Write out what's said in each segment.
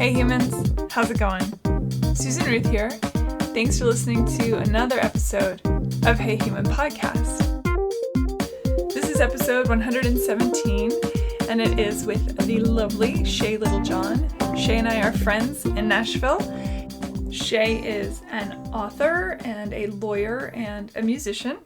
Hey humans, how's it going? Susan Ruth here. Thanks for listening to another episode of Hey Human Podcast. This is episode 117, and it is with the lovely Shai Littlejohn. Shai and I are friends in Nashville. Shai is an author and a lawyer and a musician.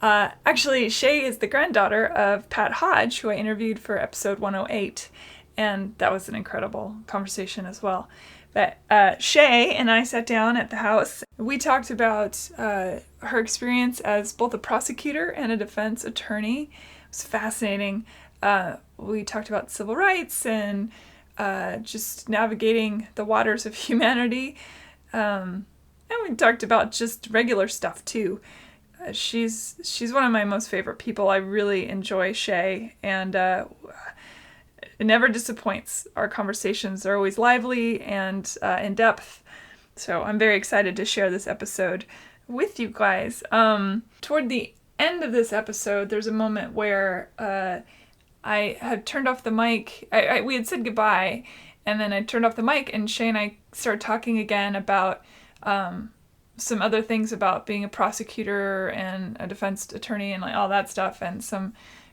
Actually, Shai is the granddaughter of Pat Hodge, who I interviewed for episode 108, and that was an incredible conversation as well. But Shai and I sat down at the house. We talked about her experience as both a prosecutor and a defense attorney. It was fascinating. We talked about civil rights and just navigating the waters of humanity. And we talked about just regular stuff too. She's one of my most favorite people. I really enjoy Shai, and it never disappoints. Our conversations are always lively and in depth. So I'm very excited to share this episode with you guys. Toward the end of this episode, there's a moment where I had turned off the mic. We had said goodbye, and then I turned off the mic, and Shai and I started talking again about some other things about being a prosecutor and a defense attorney and like all that stuff and some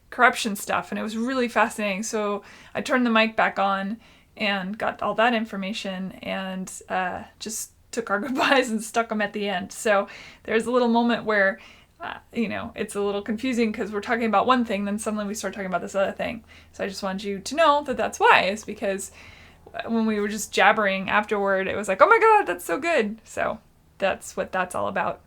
corruption stuff. And it was really fascinating. So I turned the mic back on and got all that information and just took our goodbyes and stuck them at the end. So there's a little moment where, it's a little confusing because we're talking about one thing, then suddenly we start talking about this other thing. So I just wanted you to know that that's why. It's because when we were just jabbering afterward, it was like, oh my God, that's so good. So that's what that's all about.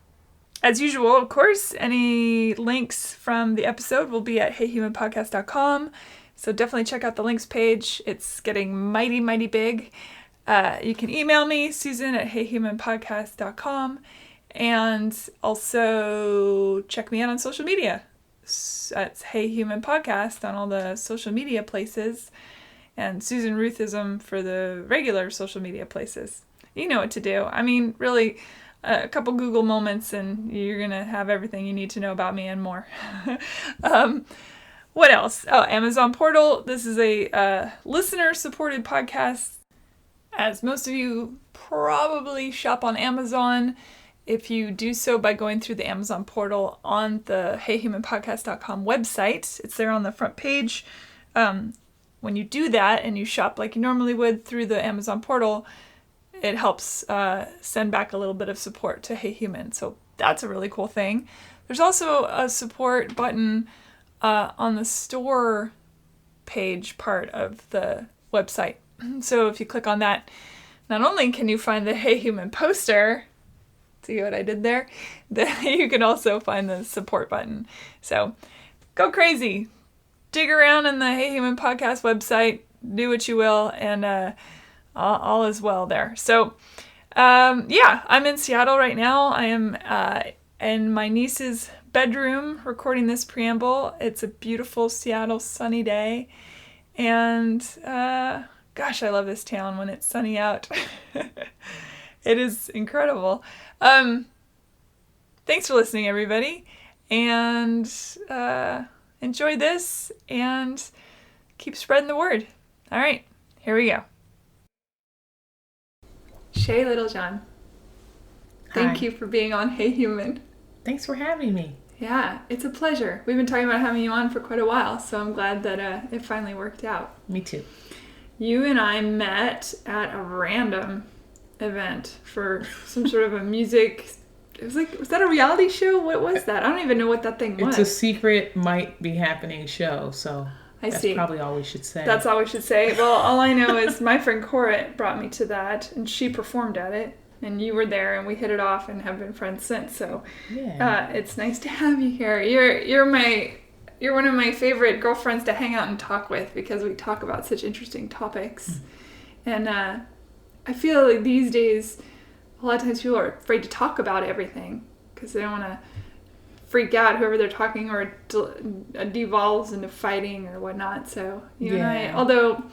As usual, of course, any links from the episode will be at heyhumanpodcast.com. So definitely check out the links page. It's getting mighty, mighty big. You can email me, Susan at heyhumanpodcast.com. And also check me out on social media. That's Hey Human Podcast on all the social media places. And Susan Ruthism for the regular social media places. You know what to do. I mean, really, a couple Google moments and you're going to have everything you need to know about me and more. What else? Oh, Amazon Portal. This is a listener-supported podcast. As most of you probably shop on Amazon, if you do so by going through the Amazon Portal on the heyhumanpodcast.com website, it's there on the front page. When you do that and you shop like you normally would through the Amazon Portal, it helps send back a little bit of support to Hey Human. So that's a really cool thing. There's also a support button on the store page part of the website. So if you click on that, not only can you find the Hey Human poster, see what I did there, you can also find the support button. So go crazy. Dig around in the Hey Human Podcast website, do what you will, and all is well there. So, I'm in Seattle right now. I am in my niece's bedroom recording this preamble. It's a beautiful Seattle sunny day. And, gosh, I love this town when it's sunny out. It is incredible. Thanks for listening, everybody. And enjoy this and keep spreading the word. All right, here we go. Shai Littlejohn, thank you for being on Hey Human. Thanks for having me. Yeah, it's a pleasure. We've been talking about having you on for quite a while, so I'm glad that it finally worked out. Me too. You and I met at a random event for some sort of a music... was that a reality show? What was that? I don't even know what that thing was. It's a secret might be happening show, so that's probably all we should say. That's all we should say. Well, all I know is my friend Cora brought me to that, and she performed at it, and you were there, and we hit it off and have been friends since. So it's nice to have you here. You're one of my favorite girlfriends to hang out and talk with because we talk about such interesting topics. And I feel like these days, a lot of times people are afraid to talk about everything because they don't want to freak out whoever they're talking or it devolves into fighting or whatnot. So you and I, although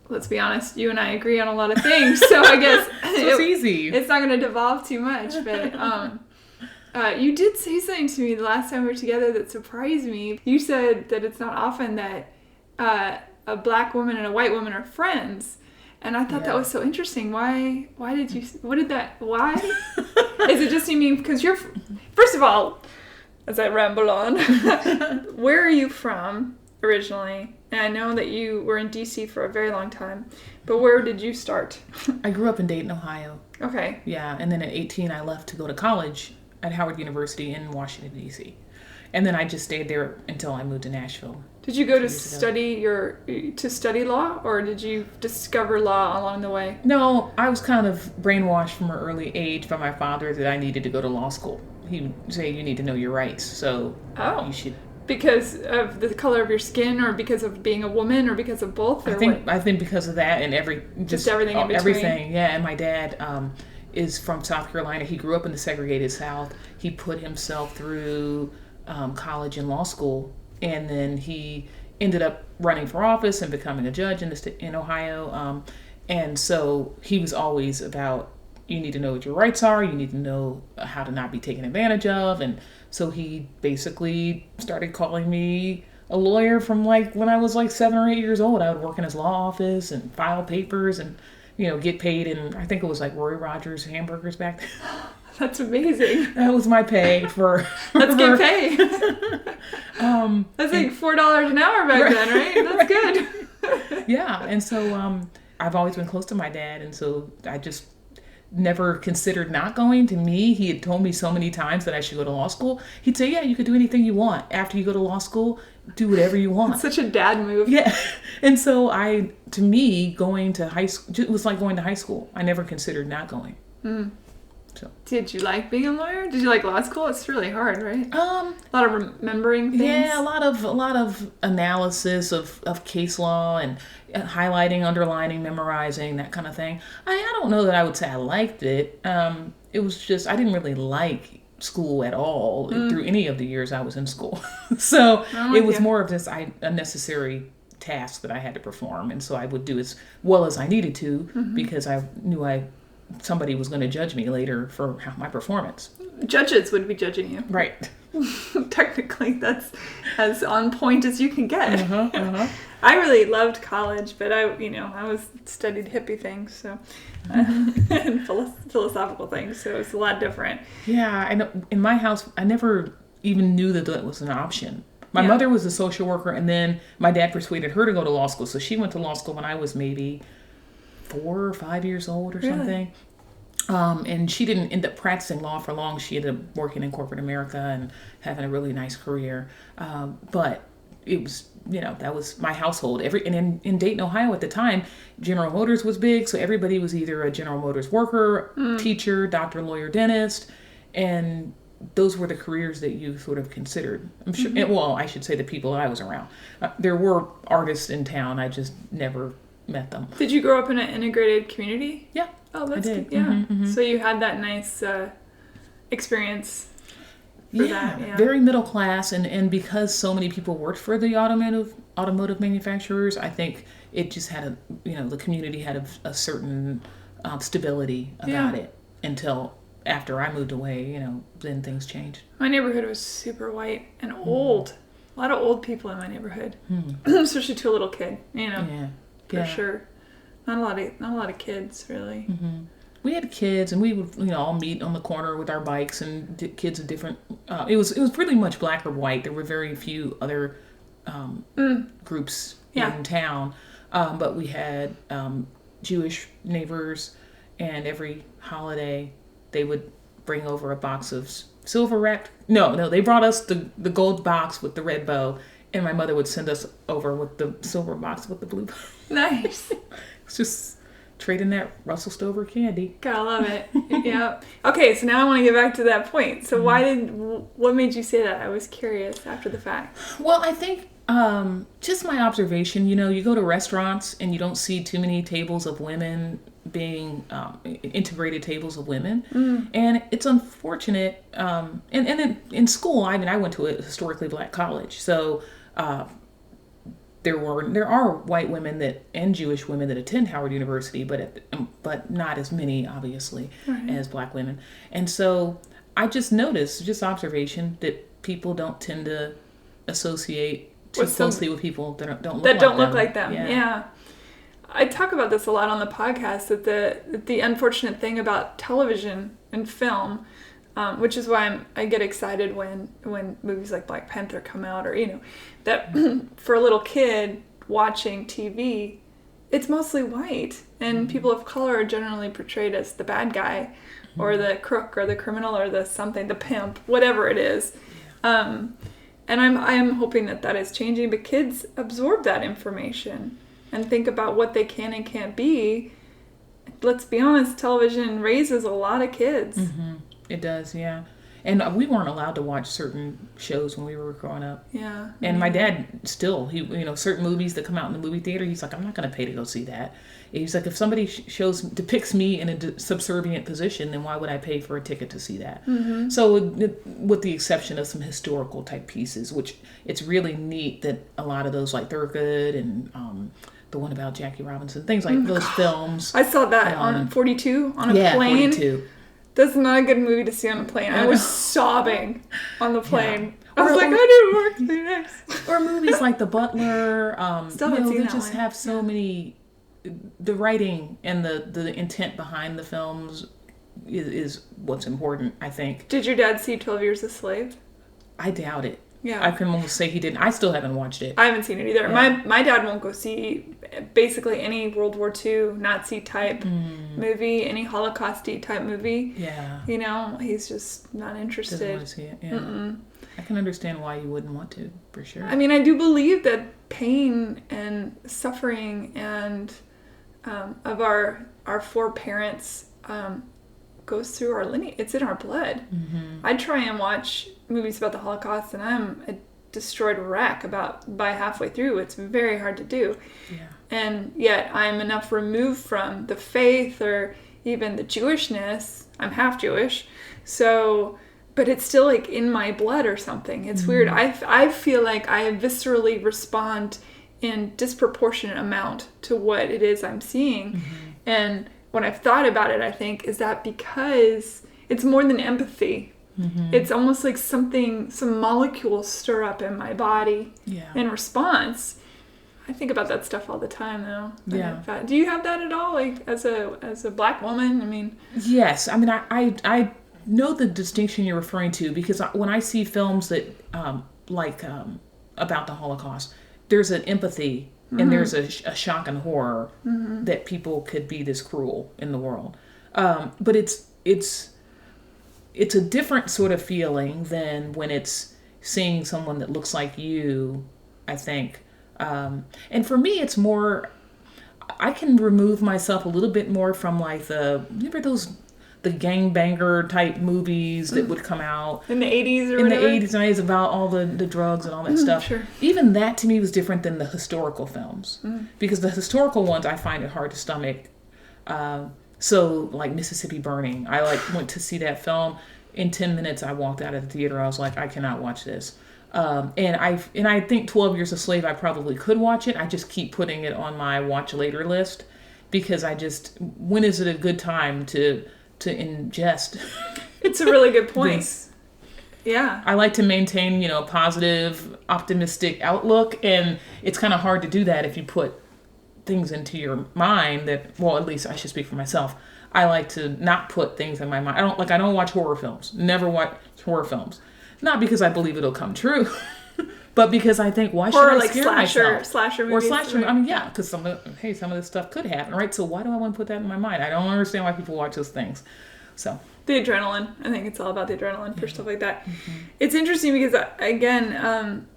let's be honest, you and I agree on a lot of things. So I guess it's easy. It's not going to devolve too much. But you did say something to me the last time we were together that surprised me. You said that it's not often that a black woman and a white woman are friends. And I thought that was so interesting. Why did you, why? Is it just, you mean, because you're, first of all, as I ramble on, where are you from originally? And I know that you were in D.C. for a very long time, but where did you start? I grew up in Dayton, Ohio. Okay. Yeah, and then at 18 I left to go to college at Howard University in Washington, D.C. And then I just stayed there until I moved to Nashville. Did you go to study law, or did you discover law along the way? No, I was kind of brainwashed from an early age by my father that I needed to go to law school. He would say, you need to know your rights, so you should. Because of the color of your skin, or because of being a woman, or because of both? Or I think because of that and just everything in between. Everything, yeah. And my dad is from South Carolina. He grew up in the segregated South. He put himself through college and law school, and then he ended up running for office and becoming a judge in Ohio. And so he was always about, you need to know what your rights are. You need to know how to not be taken advantage of. And so he basically started calling me a lawyer from when I was 7 or 8 years old. I would work in his law office and file papers and, get paid. And I think it was Roy Rogers hamburgers back then. That's amazing. That was my pay for. Let's get paid. That's $4 an hour back then, right? That's good. Yeah. And so I've always been close to my dad. And so I just never considered not going. To me, he had told me so many times that I should go to law school. He'd say, yeah, you could do anything you want. After you go to law school, do whatever you want. It's such a dad move. Yeah. And so to me, going to high school, it was like going to high school. I never considered not going. Mm. So. Did you like being a lawyer? Did you like law school? It's really hard, right? A lot of remembering things. Yeah, a lot of analysis of case law and highlighting, underlining, memorizing, that kind of thing. I don't know that I would say I liked it. It was just, I didn't really like school at all through any of the years I was in school. So it was more of just a necessary task that I had to perform, and so I would do as well as I needed to because I knew somebody was going to judge me later for my performance. Judges would be judging you. Right. Technically, that's as on point as you can get. I really loved college, but I studied hippie things, so and philosophical things, so it's a lot different. Yeah, I know. In my house, I never even knew that was an option. My mother was a social worker, and then my dad persuaded her to go to law school, so she went to law school when I was maybe 4 or 5 years old or something. And she didn't end up practicing law for long. She ended up working in corporate America and having a really nice career. But it was, that was my household. And in Dayton, Ohio at the time, General Motors was big. So everybody was either a General Motors worker, teacher, doctor, lawyer, dentist. And those were the careers that you sort of considered. I'm sure. Well, I should say the people I was around. There were artists in town. I just never met them. Did you grow up in an integrated community? Yeah. Oh, that's good. Yeah. So you had that nice experience for that. Yeah. Very middle class, and because so many people worked for the automotive manufacturers, I think it just had the community had a certain stability about it until after I moved away. Then things changed. My neighborhood was super white and old. A lot of old people in my neighborhood, especially to a little kid. For sure. Not a lot of kids, really. We had kids, and we would all meet on the corner with our bikes, and kids of different. It was pretty much black or white. There were very few other groups in town, but we had Jewish neighbors, and every holiday they would bring over a box of silver wrapped. No, they brought us the gold box with the red bow. And my mother would send us over with the silver box with the blue bow. Nice. It's just trading that Russell Stover candy. Gotta love it. Yeah. Okay, so now I want to get back to that point. So what made you say that? I was curious after the fact. Well, I think just my observation, you go to restaurants and you don't see too many tables of women being integrated tables of women. And it's unfortunate. And in school, I went to a historically black college. So there are white women and Jewish women that attend Howard University, but not as many, obviously, as black women. And so I just noticed, just observation, that people don't tend to associate too closely with people that don't look like them. Yeah. I talk about this a lot on the podcast, that the unfortunate thing about television and film, which is why I get excited when movies like Black Panther come out, or, that for a little kid watching TV, it's mostly white, and people of color are generally portrayed as the bad guy, or the crook, or the criminal, or the something, the pimp, whatever it is. And I'm hoping that is changing, but kids absorb that information and think about what they can and can't be. Let's be honest, television raises a lot of kids. Mm-hmm. It does, yeah. And we weren't allowed to watch certain shows when we were growing up. Yeah. And my dad still, certain movies that come out in the movie theater, he's like, I'm not going to pay to go see that. He's like, if somebody depicts me in a subservient position, then why would I pay for a ticket to see that? Mm-hmm. So with the exception of some historical type pieces, which it's really neat that a lot of those, like Thurgood and the one about Jackie Robinson, things like those films. I saw that on 42 on a plane. 42. That's not a good movie to see on a plane. I was sobbing on the plane. Yeah. I was like, I didn't work today next. Or movies like The Butler. Still haven't seen they that just one. have so many. The writing and the intent behind the films is what's important, I think. Did your dad see 12 Years a Slave? I doubt it. Yeah. I can almost say he didn't. I still haven't watched it. I haven't seen it either. Yeah. My dad won't go see basically any World War II Nazi type movie, any Holocaust-y type movie. Yeah. He's just not interested. Doesn't want to see it. Yeah. I can understand why you wouldn't want to, for sure. I mean, I do believe that pain and suffering and of our foreparents goes through our lineage. It's in our blood. Mm-hmm. I try and watch movies about the Holocaust, and I'm a destroyed wreck by halfway through. It's very hard to do. Yeah. And yet I'm enough removed from the faith or even the Jewishness. I'm half Jewish. So, but it's still like in my blood or something. It's weird. I feel like I viscerally respond in disproportionate amount to what it is I'm seeing. Mm-hmm. And when I've thought about it, I think, is that because it's more than empathy. Mm-hmm. It's almost like some molecules stir up in my body in response. I think about that stuff all the time, though. Yeah. Do you have that at all, like as a Black woman? I mean, yes. I mean, I know the distinction you're referring to, because when I see films that about the Holocaust, there's an empathy. And there's a shock and horror that people could be this cruel in the world. But it's a different sort of feeling than when it's seeing someone that looks like you, I think. And for me, it's more, I can remove myself a little bit more from like remember the gangbanger type movies that would come out in the 80s or in whatever? the 80s and 90s about all the drugs and all that stuff. Sure. Even that to me was different than the historical films, because the historical ones I find it hard to stomach. So like Mississippi Burning, I went to see that film. In 10 minutes I walked out of the theater. I was like, I cannot watch this. And I think 12 Years a Slave I probably could watch it. I just keep putting it on my watch later list, because when is it a good time to ingest? It's a really good point. Yeah. I like to maintain, a positive, optimistic outlook, and it's kind of hard to do that if you put things into your mind that, well, at least I should speak for myself. I like to not put things in my mind. I don't watch horror films. Never watch horror films. Not because I believe it'll come true, but because I think, why should I scare myself? Slasher movies. Or slasher. I mean, yeah, because some of this stuff could happen, right? So why do I want to put that in my mind? I don't understand why people watch those things. So the adrenaline. I think it's all about the adrenaline for stuff like that. Mm-hmm. It's interesting because, again,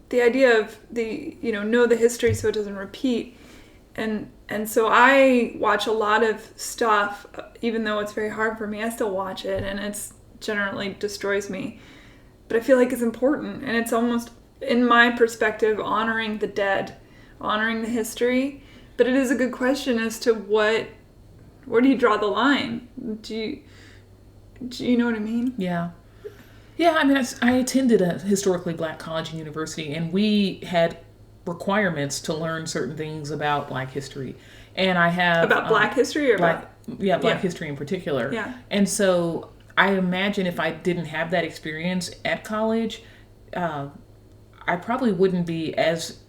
the idea of know the history so it doesn't repeat. And so I watch a lot of stuff, even though it's very hard for me. I still watch it, and it's generally destroys me. But I feel like it's important, and it's almost, in my perspective, honoring the dead, honoring the history. But it is a good question as to where do you draw the line? Do you know what I mean? Yeah. Yeah, I mean, I attended a historically Black college and university, and we had requirements to learn certain things about Black history. And I have... About Black history or Black history in particular. Yeah. And so I imagine if I didn't have that experience at college, I probably wouldn't be as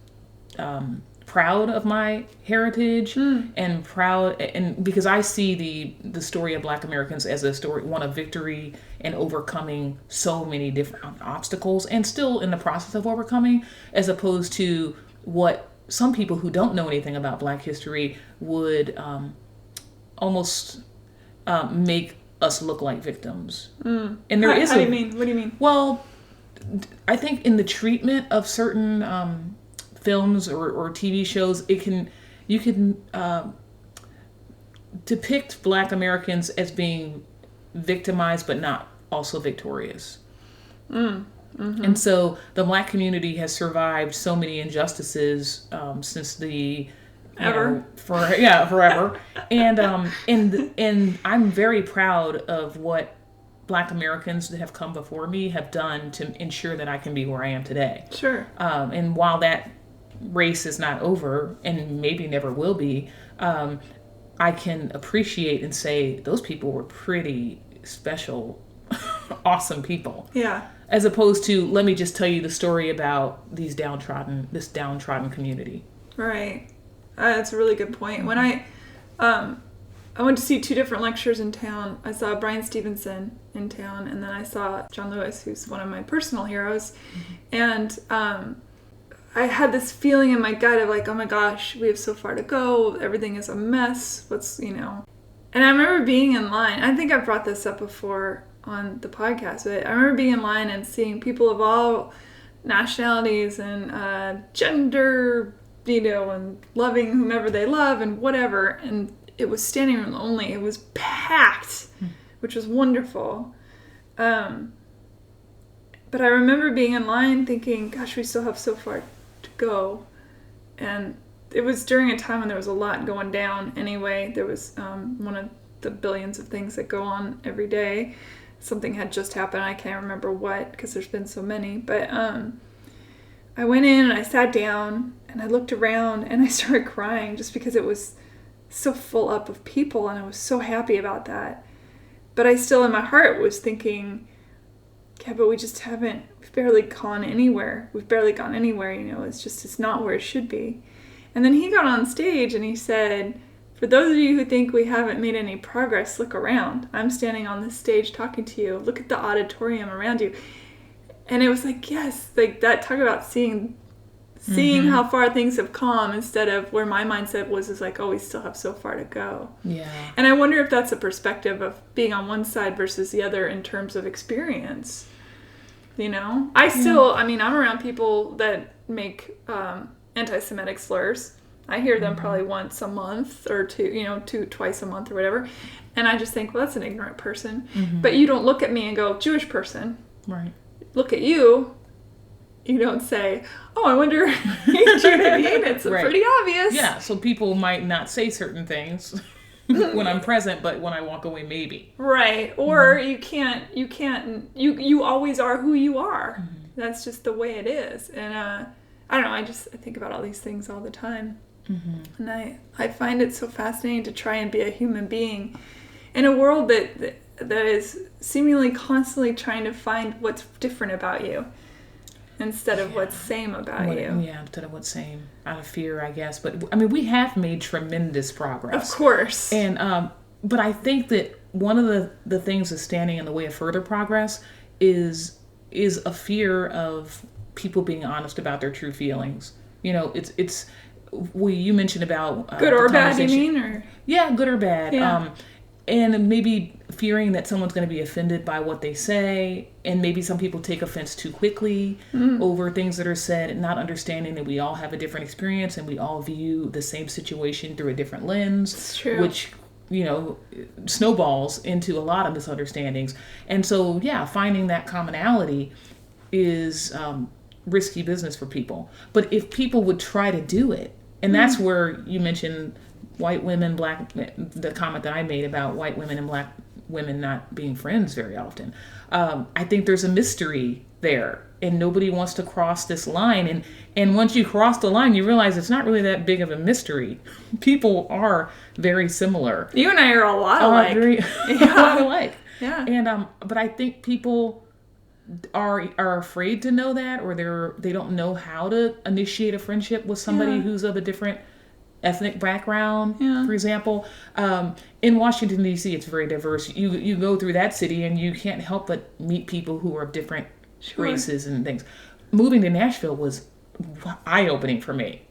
proud of my heritage and proud, and because I see the story of Black Americans as a story, one of victory and overcoming so many different obstacles and still in the process of overcoming, as opposed to what some people who don't know anything about Black history would almost make us look like victims. And there is How do you mean? What do you mean? Well, I think in the treatment of certain films or TV shows, you can depict Black Americans as being victimized but not also victorious. And so the Black community has survived so many injustices since the forever. And I'm very proud of what Black Americans that have come before me have done to ensure that I can be where I am today. Sure. And while that race is not over and maybe never will be, I can appreciate and say those people were pretty special, awesome people. Yeah. As opposed to, let me just tell you the story about this downtrodden community. Right. That's a really good point. When I went to see 2 different lectures in town. I saw Brian Stevenson in town, and then I saw John Lewis, who's one of my personal heroes. And I had this feeling in my gut of like, oh my gosh, we have so far to go. Everything is a mess. And I remember being in line. I think I've brought this up before on the podcast, but I remember being in line and seeing people of all nationalities and gender, and loving whomever they love and whatever. And it was standing room only. It was packed, which was wonderful. But I remember being in line thinking, gosh, we still have so far to go. And it was during a time when there was a lot going down anyway. There was one of the billions of things that go on every day. Something had just happened. I can't remember what, because there's been so many. But I went in and I sat down and I looked around and I started crying just because it was so full up of people, and I was so happy about that. But I still in my heart was thinking, yeah, but we've barely gone anywhere. It's not where it should be. And then he got on stage and he said, for those of you who think we haven't made any progress, look around. I'm standing on this stage talking to you. Look at the auditorium around you. And it was like, yes, like that, talk about seeing how far things have come, instead of where my mindset was is like, oh, we still have so far to go. Yeah. And I wonder if that's a perspective of being on one side versus the other in terms of experience. I'm around people that make anti-Semitic slurs. I hear them probably once a month or twice a month or whatever. And I just think, well, that's an ignorant person. But you don't look at me and go, Jewish person. Right. Look at you. You don't say, oh, I wonder, do you know what I mean? It's right. Pretty obvious. Yeah, so people might not say certain things when I'm present, but when I walk away, maybe. Right. Or you always are who you are. That's just the way it is. And I don't know, I think about all these things all the time. And I find it so fascinating to try and be a human being in a world that is seemingly constantly trying to find what's different about you instead of what's same about you. Yeah, instead of what's same, out of fear, I guess. But I mean, we have made tremendous progress. Of course. And but I think that one of the things that's standing in the way of further progress is a fear of people being honest about their true feelings. You mentioned about good or bad, you mean, or yeah, good or bad. Yeah. And maybe fearing that someone's going to be offended by what they say, and maybe some people take offense too quickly over things that are said, and not understanding that we all have a different experience and we all view the same situation through a different lens. It's true. Which snowballs into a lot of misunderstandings. And so, yeah, finding that commonality is risky business for people. But if people would try to do it, and that's where you mentioned white women, the comment that I made about white women and black women not being friends very often. I think there's a mystery there, and nobody wants to cross this line. And once you cross the line, you realize it's not really that big of a mystery. People are very similar. You and I are a lot alike. A lot alike. Yeah. And but I think people are afraid to know that, or they don't know how to initiate a friendship with somebody who's of a different ethnic background, for example. In Washington, D.C., it's very diverse. You go through that city and you can't help but meet people who are of different races and things. Moving to Nashville was eye-opening for me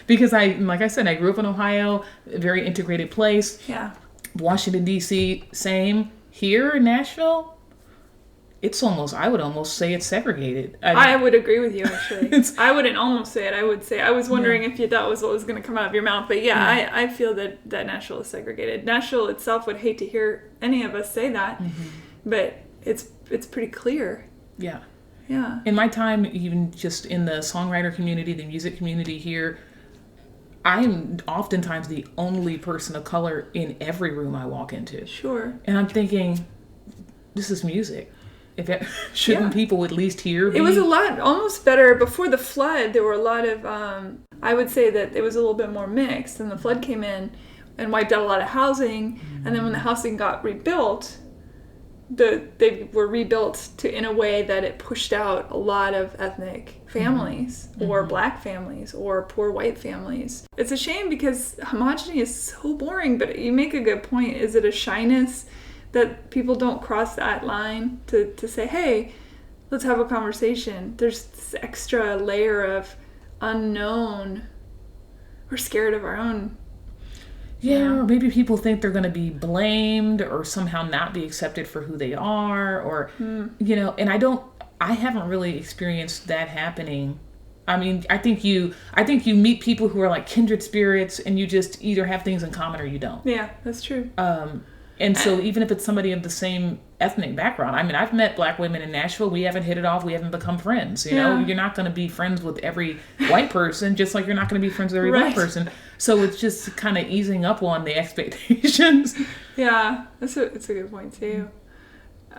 because like I said, I grew up in Ohio, a very integrated place. Yeah. Washington, D.C., same. Here in Nashville, I would almost say it's segregated. I would agree with you, actually. I wouldn't almost say it. I would say, I was wondering if that was what was going to come out of your mouth. But I feel that Nashville is segregated. Nashville itself would hate to hear any of us say that. Mm-hmm. But it's pretty clear. Yeah. Yeah. In my time, even just in the songwriter community, the music community here, I'm oftentimes the only person of color in every room I walk into. Sure. And I'm thinking, this is music. Shouldn't people at least hear me? It was a lot, almost better. Before the flood, there were a lot of, I would say that it was a little bit more mixed. And the flood came in and wiped out a lot of housing. Mm-hmm. And then when the housing got rebuilt, they were rebuilt in a way that it pushed out a lot of ethnic families, mm-hmm. or black families, or poor white families. It's a shame because homogeny is so boring, but you make a good point. Is it a shyness that people don't cross that line to say, hey, let's have a conversation? There's this extra layer of unknown. We're scared of our own. Yeah, or maybe people think they're going to be blamed or somehow not be accepted for who they are, or, and I haven't really experienced that happening. I mean, I think you meet people who are like kindred spirits and you just either have things in common or you don't. Yeah, that's true. And so even if it's somebody of the same ethnic background, I mean, I've met black women in Nashville. We haven't hit it off. We haven't become friends. You know, you're not going to be friends with every white person, just like you're not going to be friends with every black person. So it's just kind of easing up on the expectations. Yeah, it's a good point too.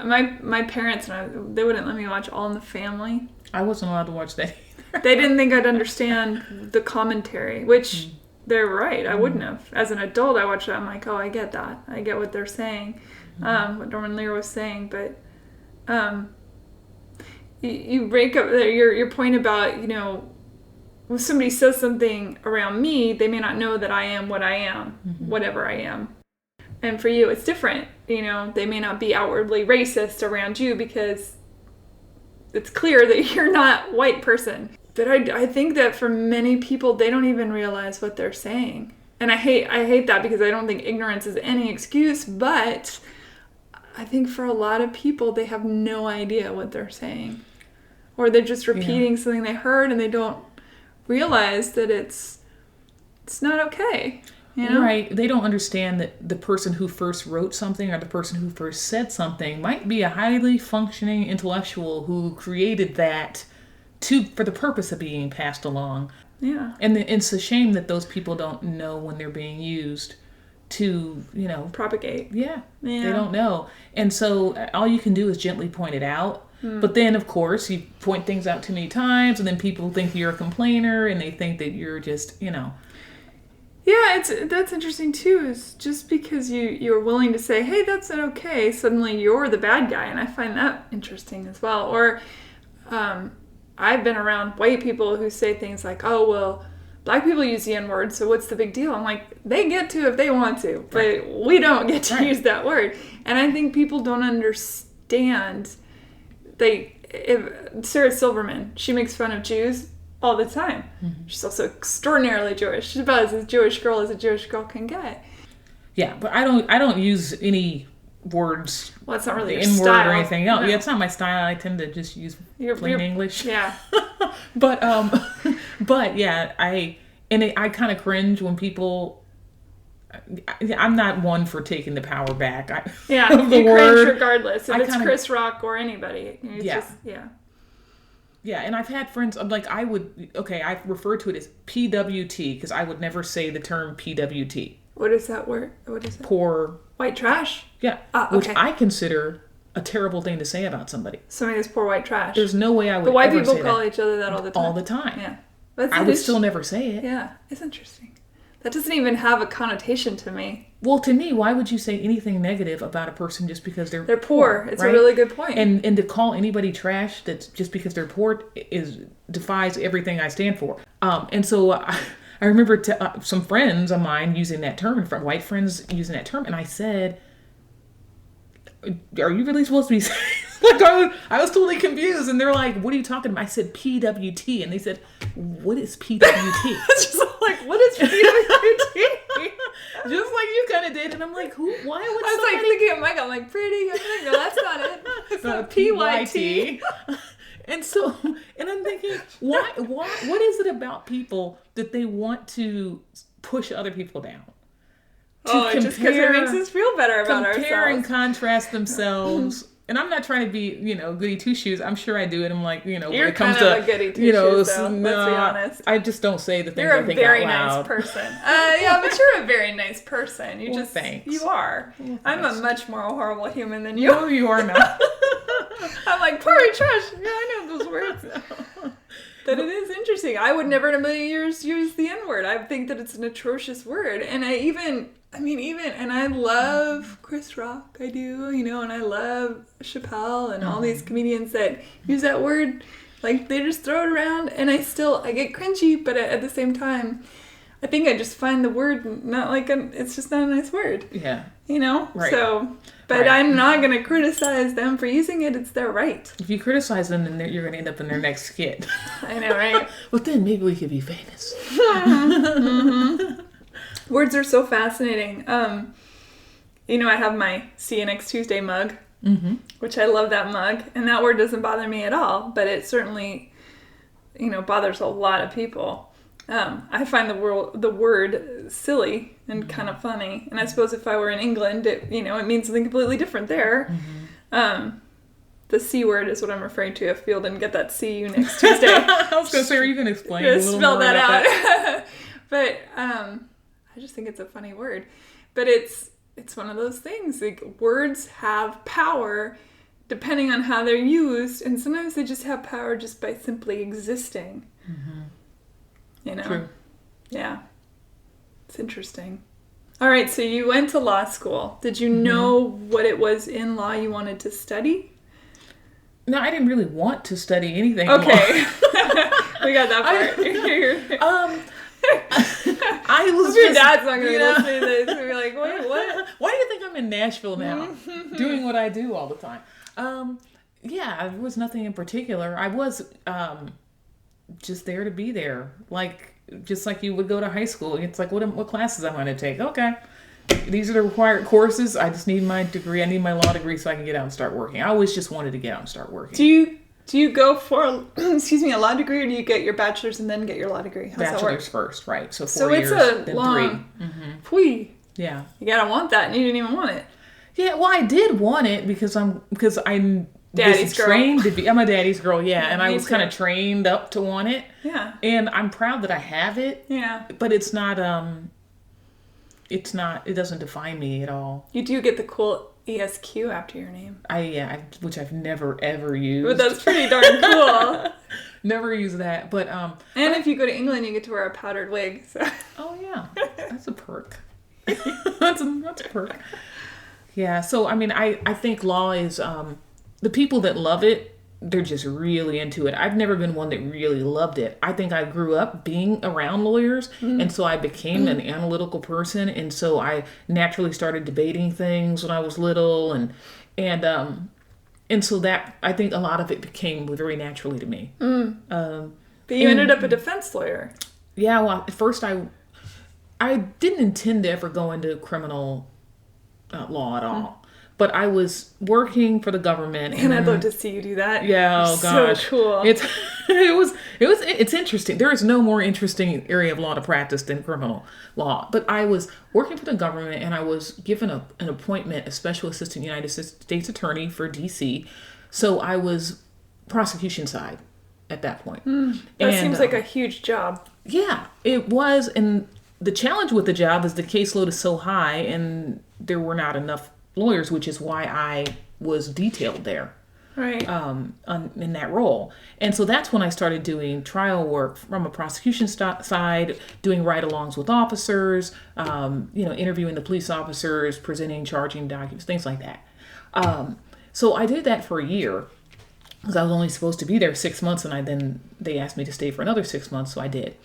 My parents they wouldn't let me watch All in the Family. I wasn't allowed to watch that either. They didn't think I'd understand the commentary, which they're right. I wouldn't have. As an adult, I watched that. I'm like, oh, I get that. I get what they're saying, what Norman Lear was saying. But you break up your point about, when somebody says something around me, they may not know that I am what I am, whatever I am. And for you, it's different. They may not be outwardly racist around you because it's clear that you're not a white person. But I think that for many people, they don't even realize what they're saying. And I hate that because I don't think ignorance is any excuse, but I think for a lot of people, they have no idea what they're saying. Or they're just repeating something they heard and they don't realize that it's not okay. Right. They don't understand that the person who first wrote something or the person who first said something might be a highly functioning intellectual who created that for the purpose of being passed along. Yeah. And it's a shame that those people don't know when they're being used to, propagate. Yeah. They don't know. And so all you can do is gently point it out. But then, of course, you point things out too many times and then people think you're a complainer and they think that you're just, Yeah, that's interesting too, is just because you're willing to say, hey, that's not okay, suddenly you're the bad guy. And I find that interesting as well. Or I've been around white people who say things like, oh, well, black people use the N-word, so what's the big deal? I'm like, they get to if they want to, but we don't get to use that word. And I think people don't understand. Sarah Silverman, she makes fun of Jews all the time. Mm-hmm. She's also extraordinarily Jewish. She's about as Jewish girl as a Jewish girl can get. Yeah, but I don't use any words. Well, it's not really the your N-word style. Or anything else. No. Yeah, it's not my style. I tend to just use plain English. Yeah. but yeah, I kind of cringe when people. I'm not one for taking the power back. Of the you word. Cringe regardless if it's Chris Rock or anybody. Yeah, and I've had friends, like I refer to it as PWT because I would never say the term PWT. What is that word? What is it? Poor. White trash? Yeah, which I consider a terrible thing to say about somebody. Somebody is poor white trash. There's no way I would But white ever people say call that each other that all the time. All the time. Yeah. I would still never say it. Yeah, it's interesting. That doesn't even have a connotation to me. Well, to me, why would you say anything negative about a person just because they're poor? It's right? a really good point. And to call anybody trash that's just because they're poor defies everything I stand for. And so I remember some friends of mine using that term, from white friends using that term, and I said, "Are you really supposed to be saying?" Like I was totally confused, and they're like, "What are you talking about?" I said PWT, and they said, "What is PWT?" It's just like, what is PWT? Just like you kind of did, and I'm like, who? Why would I was like thinking of Mike. I'm like, pretty. No, that's not it. It's not PYT. And so, and I'm thinking, why? What is it about people that they want to push other people down? Just because it makes us feel better about ourselves. Compare and contrast themselves. And I'm not trying to be, goody two shoes. I'm sure I do it. I'm like, when You're it comes kind of to, a goody two shoes, though. Let's be honest. I just don't say the things You're I think a very out loud. nice person. Yeah, but you're a very nice person. Thanks. You are. Well, I'm a much more horrible human than you. No, you are not. I'm like, party trash. Yeah, I know those words. But it is interesting. I would never in a million years use the N-word. I think that it's an atrocious word. And I love Chris Rock, I do, and I love Chappelle and all these comedians that use that word. Like, they just throw it around, and I get cringy, but at the same time, I think I just find the word not like it's just not a nice word. Yeah. Right. So, but I'm not going to criticize them for using it. It's their right. If you criticize them, then you're going to end up in their next skit. I know, right? But then maybe we could be famous. Mm-hmm. Words are so fascinating. I have my See You Next Tuesday mug, which I love that mug. And that word doesn't bother me at all, but it certainly, bothers a lot of people. I find the word silly and kind of funny. And I suppose if I were in England, it means something completely different there. The C word is what I'm referring to if people didn't get that See You Next Tuesday. I was going to say, you can explain a little spell more that about out. that. But I just think it's a funny word. But it's one of those things. Like, words have power depending on how they're used. And sometimes they just have power just by simply existing. True. Yeah. It's interesting. All right, so you went to law school. Did you know what it was in law you wanted to study? No, I didn't really want to study anything. Okay. We got that part. I was your dad's not going to be listening to this. We're like, wait, what? Why do you think I'm in Nashville now? Doing what I do all the time. Yeah, it was nothing in particular. I was just there to be there. Just like you would go to high school. It's like, what classes I'm going to take? Okay. These are the required courses. I just need my degree. I need my law degree so I can get out and start working. I always just wanted to get out and start working. Do you go for, a law degree, or do you get your bachelor's and then get your law degree? How's bachelor's that work? first, right? So 4 years, it's then long, 3. Yeah. You gotta want that, and you didn't even want it. Yeah, well, I did want it because I'm Daddy's girl. trained to be. I'm a daddy's girl, yeah, and I was too. kind of trained up to want it. Yeah. And I'm proud that I have it. Yeah. But it's not. It doesn't define me at all. You do get the cool ESQ after your name. Which I've never ever used. But that's pretty darn cool. Never used that, but And if you go to England, you get to wear a powdered wig. So. Oh yeah, that's a perk. that's a perk. Yeah. So I think law is the people that love it. They're just really into it. I've never been one that really loved it. I think I grew up being around lawyers, and so I became an analytical person, and so I naturally started debating things when I was little, and so that, I think a lot of it came very naturally to me. But you ended up a defense lawyer. Yeah, well, at first I didn't intend to ever go into criminal law at all. But I was working for the government, and I'd love to see you do that. Yeah, oh gosh, so cool. It's interesting. There is no more interesting area of law to practice than criminal law. But I was working for the government, and I was given an appointment, a special assistant United States attorney for D.C. So I was prosecution side at that point. That seems like a huge job. Yeah, it was. And the challenge with the job is the caseload is so high, and there were not enough lawyers, which is why I was detailed there. Right. In that role. And so that's when I started doing trial work from a prosecution side, doing ride-alongs with officers, interviewing the police officers, presenting charging documents, things like that. So I did that for a year because I was only supposed to be there 6 months, and then they asked me to stay for another 6 months, so I did.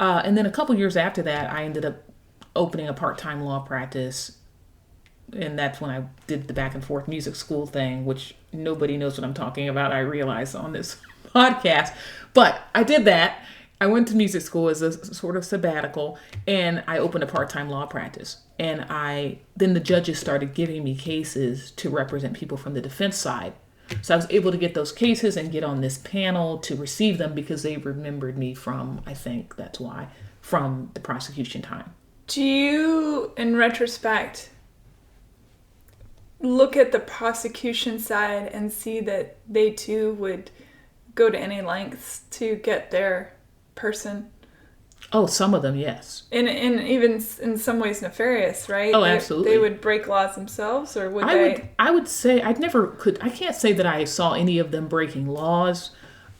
And then a couple years after that, I ended up opening a part-time law practice, and that's when I did the back and forth music school thing, which nobody knows what I'm talking about, I realize, on this podcast. But I did that. I went to music school as a sort of sabbatical, and I opened a part-time law practice. And then the judges started giving me cases to represent people from the defense side. So I was able to get those cases and get on this panel to receive them because they remembered me from the prosecution time. Do you, in retrospect, look at the prosecution side and see that they too would go to any lengths to get their person? Oh, some of them, yes. And even in some ways nefarious, right? Oh, absolutely. They would break laws themselves, or would I would say I can't say that I saw any of them breaking laws.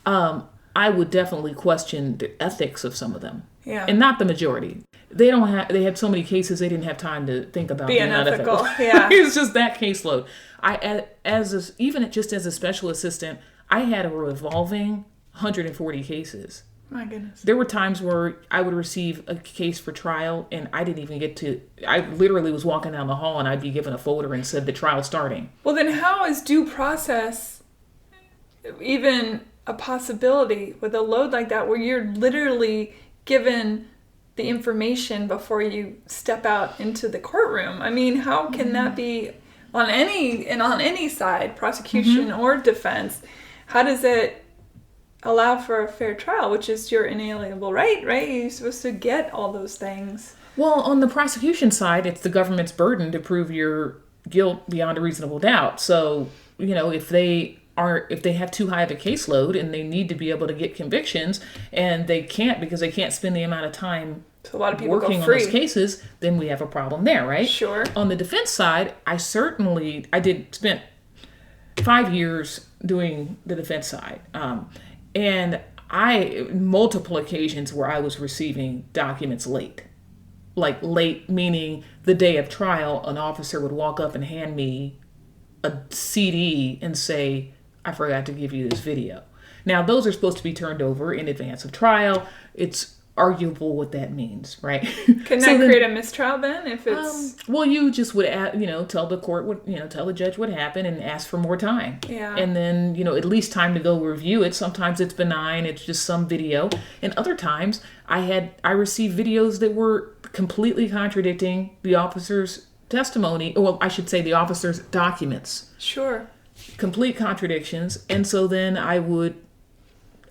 I would definitely question the ethics of some of them. Yeah. And not the majority. They had so many cases they didn't have time to think about being unethical. Yeah. It's just that caseload. Even just as a special assistant, I had a revolving 140 cases. My goodness. There were times where I would receive a case for trial and I didn't even I literally was walking down the hall and I'd be given a folder and said the trial's starting. Well, then how is due process even a possibility with a load like that where you're literally given the information before you step out into the courtroom? I mean, how can that be on any side, prosecution or defense? How does it allow for a fair trial, which is your inalienable right? You're supposed to get all those things. Well, on the prosecution side, it's the government's burden to prove your guilt beyond a reasonable doubt. So, if they have too high of a caseload and they need to be able to get convictions and they can't because they can't spend the amount of time so a lot of people working on those cases, then we have a problem there, right? Sure. On the defense side, I spent 5 years doing the defense side. And multiple occasions where I was receiving documents late. Like late, meaning the day of trial, an officer would walk up and hand me a CD and say, I forgot to give you this video. Now, those are supposed to be turned over in advance of trial. It's arguable what that means, right? Can that create a mistrial then if it's... well, you just would, tell the court, tell the judge what happened and ask for more time. Yeah. And then, at least time to go review it. Sometimes it's benign. It's just some video. And other times I received videos that were completely contradicting the officer's testimony. Well, I should say the officer's documents. Sure. Complete contradictions. And so then I would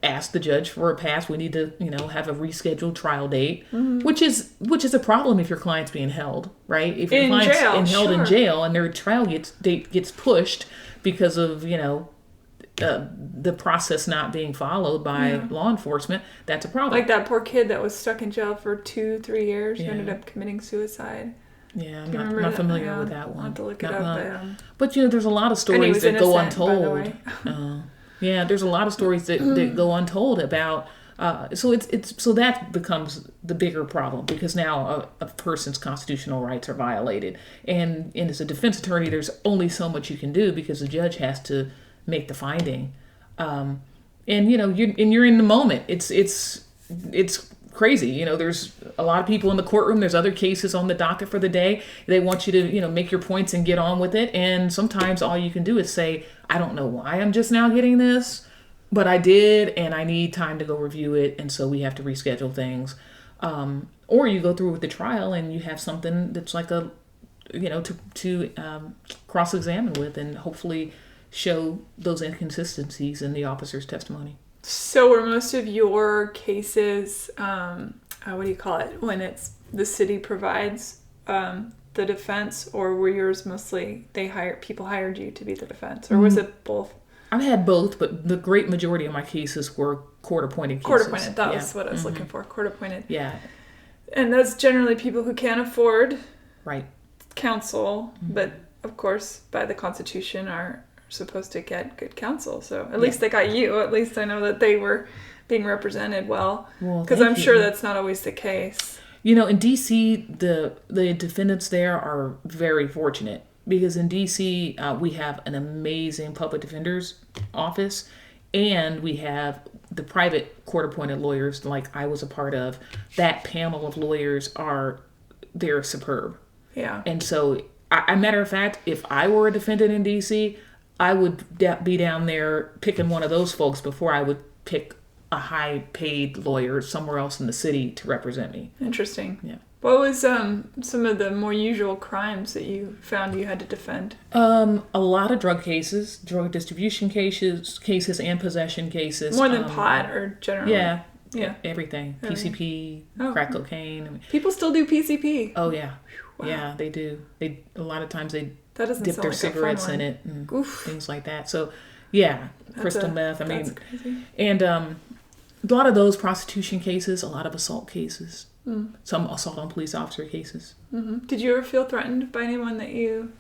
ask the judge for a pass. We need to, have a rescheduled trial date, which is a problem if your client's being held, right? If your client's held in jail and their trial date gets pushed because of, the process not being followed by law enforcement, that's a problem. Like that poor kid that was stuck in jail for 2-3 years who ended up committing suicide. Yeah, I'm not familiar with that one. I'll have to look it up. But there's a lot of stories that go untold. Yeah, there's a lot of stories that go untold about. So that becomes the bigger problem because now a person's constitutional rights are violated, and as a defense attorney, there's only so much you can do because the judge has to make the finding. And you're in the moment. It's crazy. There's a lot of people in the courtroom. There's other cases on the docket for the day. They want you to, make your points and get on with it. And sometimes all you can do is say, I don't know why I'm just now getting this, but I did, and I need time to go review it. And so we have to reschedule things. Or you go through with the trial and you have something that's like to cross-examine with and hopefully show those inconsistencies in the officer's testimony. So were most of your cases, what do you call it, when it's the city provides the defense, or were yours mostly people hired you to be the defense, or was it both? I've had both, but the great majority of my cases were court-appointed cases. Court-appointed, that was what I was looking for, court-appointed. Yeah. And that's generally people who can't afford right counsel, but of course by the Constitution are supposed to get good counsel. So at least they got you. At least I know that they were being represented well. Because I'm sure that's not always the case. You know, in D.C., the defendants there are very fortunate because in D.C., we have an amazing public defender's office, and we have the private court-appointed lawyers like I was a part of. That panel of lawyers they're superb. Yeah. And so, matter of fact, if I were a defendant in D.C., I would be down there picking one of those folks before I would pick a high-paid lawyer somewhere else in the city to represent me. Interesting. Yeah. What was some of the more usual crimes that you found you had to defend? A lot of drug cases, drug distribution cases and possession cases. More than pot or generally? Yeah. Everything. PCP, crack cocaine. People still do PCP. Oh, yeah. Wow. Yeah, they do. A lot of times they dip their like cigarettes in it and Oof. things like that. So, yeah, crystal meth. I mean, that's crazy. And a lot of those prostitution cases, a lot of assault cases, some assault on police officer cases. Mm-hmm. Did you ever feel threatened by anyone that you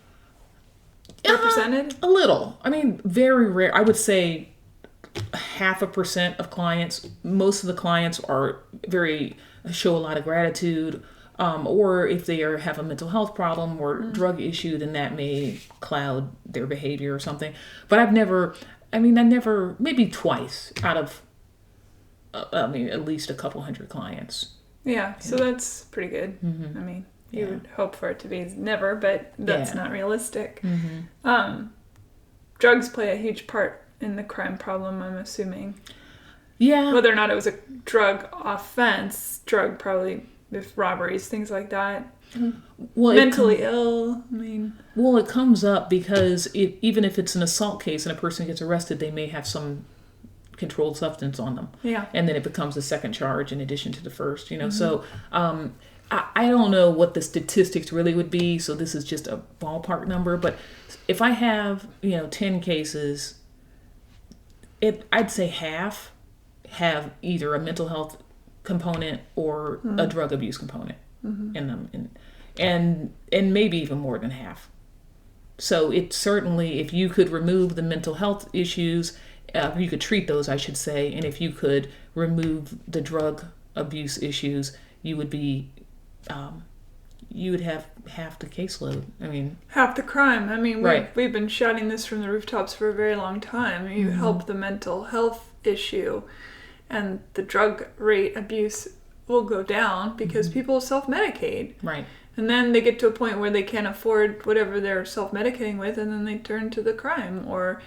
represented? A little. I mean, very rare. I would say 0.5% of clients. Most of the clients show a lot of gratitude. Or if they have a mental health problem or drug issue, then that may cloud their behavior or something. But I never, maybe twice out of, at least a couple hundred clients. Yeah, so that's pretty good. Mm-hmm. I mean, you would hope for it to be never, but that's not realistic. Mm-hmm. Drugs play a huge part in the crime problem, I'm assuming. Yeah. Whether or not it was a drug offense, probably... if robberies, things like that. Well, mentally ill. I mean, well, it comes up because even if it's an assault case and a person gets arrested, they may have some controlled substance on them. Yeah. And then it becomes a second charge in addition to the first. You know, so I don't know what the statistics really would be. So this is just a ballpark number. But if I have 10 cases, I'd say half have either a mental health component or a drug abuse component in them, and maybe even more than half. So it certainly, if you could remove the mental health issues, you could treat those, I should say, and if you could remove the drug abuse issues, you would be, you would have half the caseload. I mean, half the crime. I mean, right. We've been shouting this from the rooftops for a very long time. You help the mental health issue, and the drug rate abuse will go down because people self-medicate. Right. And then they get to a point where they can't afford whatever they're self-medicating with, and then they turn to the crime. Or,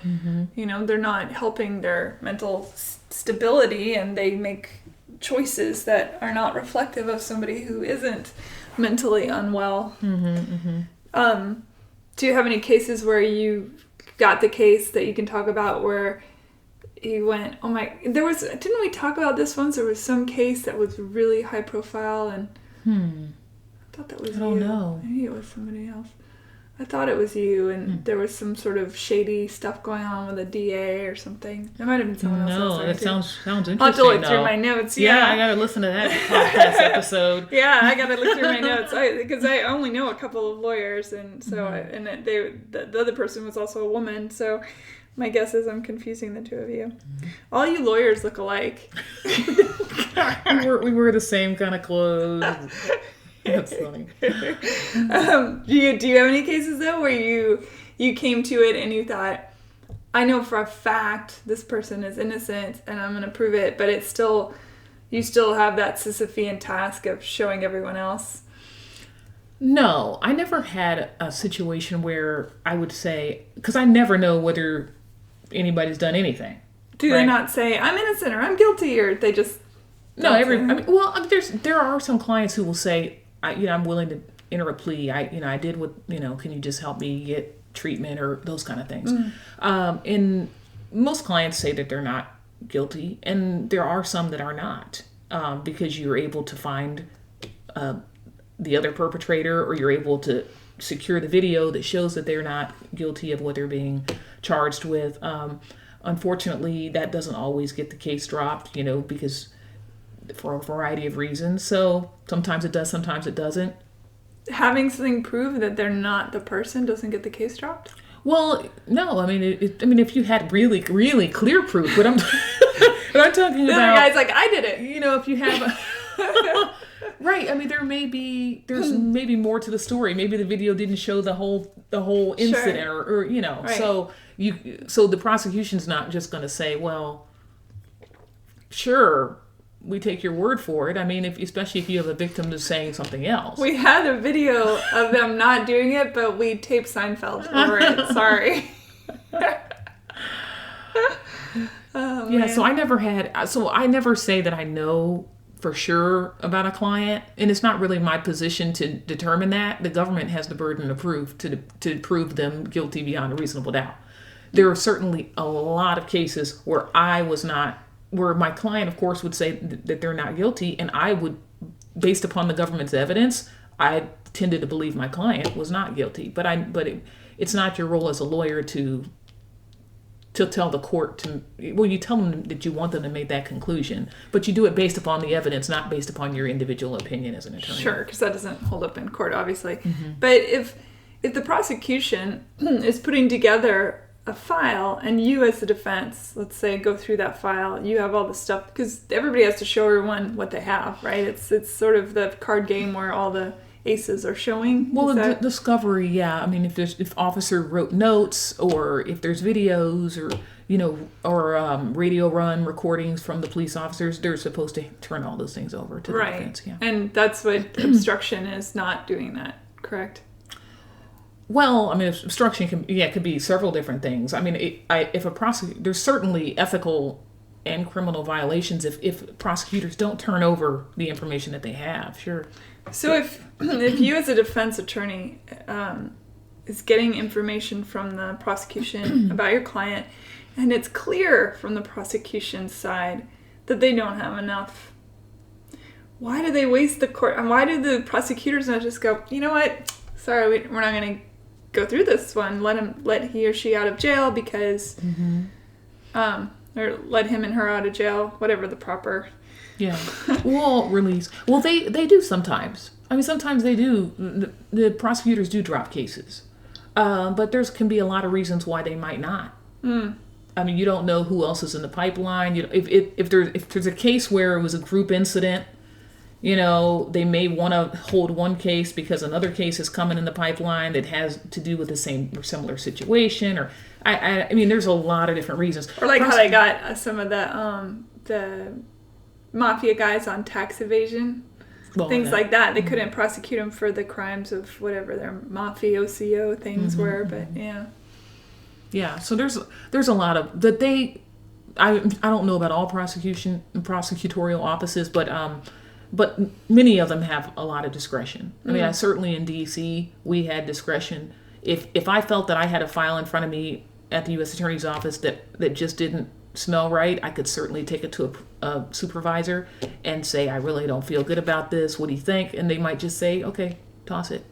they're not helping their mental stability, and they make choices that are not reflective of somebody who isn't mentally unwell. Do you have any cases where you got the case that you can talk about where you went, oh my, didn't we talk about this once? There was some case that was really high profile, and I thought that was you. I don't know. Maybe it was somebody else. I thought it was you, and there was some sort of shady stuff going on with a DA or something. It might have been someone else. No, that sounds interesting. I'll have to look through my notes. Yeah, I got to listen to that podcast episode. Yeah, I got to look through my notes because I only know a couple of lawyers, and so the other person was also a woman, so my guess is I'm confusing the two of you. All you lawyers look alike. we wear the same kind of clothes. That's funny. Do you have any cases though where you came to it and you thought, I know for a fact this person is innocent and I'm going to prove it, but you still have that Sisyphean task of showing everyone else? No, I never had a situation where I would say, because I never know whether anybody's done anything. Do they not say, I'm innocent or I'm guilty, or they just... No, there are some clients who will say, I'm willing to enter a plea. I did what, can you just help me get treatment or those kind of things. And most clients say that they're not guilty, and there are some that are not, because you're able to find the other perpetrator, or you're able to secure the video that shows that they're not guilty of what they're being charged with. Unfortunately, that doesn't always get the case dropped, because for a variety of reasons. So sometimes it does, sometimes it doesn't. Having something prove that they're not the person doesn't get the case dropped? Well, no, I mean, if you had really, really clear proof, but I'm, but I'm talking The about, other guy's like, I did it. if you have, right? I mean, there's maybe more to the story. Maybe the video didn't show the whole incident, Sure. or Right. so the prosecution's not just going to say, well, sure, we take your word for it. I mean, especially if you have a victim who's saying something else. We had a video of them not doing it, but we taped Seinfeld over it. Sorry. Oh, Yeah, man. so I never say that I know for sure about a client, and it's not really my position to determine that. The government has the burden of proof to prove them guilty beyond a reasonable doubt. There are certainly a lot of cases where where my client, of course, would say that they're not guilty, and I would, based upon the government's evidence, I tended to believe my client was not guilty. But it's not your role as a lawyer to tell the court you tell them that you want them to make that conclusion, but you do it based upon the evidence, not based upon your individual opinion as an attorney. Sure, because that doesn't hold up in court, obviously. But if the prosecution is putting together a file and you as the defense, let's say, go through that file, you have all the stuff, because everybody has to show everyone what they have, right? It's sort of the card game where all the aces are showing. Well, discovery, yeah. I mean, if officer wrote notes, or if there's videos, or radio run recordings from the police officers, they're supposed to turn all those things over to the defense. Yeah. And that's what obstruction is, not doing that, correct? Well, I mean, obstruction could be several different things. I mean, there's certainly ethical and criminal violations if prosecutors don't turn over the information that they have. Sure. So if you as a defense attorney is getting information from the prosecution about your client, and it's clear from the prosecution side that they don't have enough, why do they waste the court? And why do the prosecutors not just go, you know what? Sorry, we're not going to go through this one. Let he or she out of jail because, or let him and her out of jail, whatever the proper. Yeah. Well, release. Well, they do sometimes. I mean, sometimes they do. The prosecutors do drop cases, but can be a lot of reasons why they might not. I mean, you don't know who else is in the pipeline. If there's a case where it was a group incident, they may want to hold one case because another case is coming in the pipeline that has to do with the same or similar situation. Or I mean, there's a lot of different reasons. Or like how they got some of the mafia guys on tax evasion, things like that. They couldn't prosecute them for the crimes of whatever their mafioso things were, but yeah. Yeah, so there's a lot of that I don't know about all prosecutorial offices, but many of them have a lot of discretion. I mean, certainly in D.C. we had discretion. If I felt that I had a file in front of me at the U.S. Attorney's Office that just didn't smell right, I could certainly take it to a supervisor and say, I really don't feel good about this. What do you think? And they might just say, okay, toss it.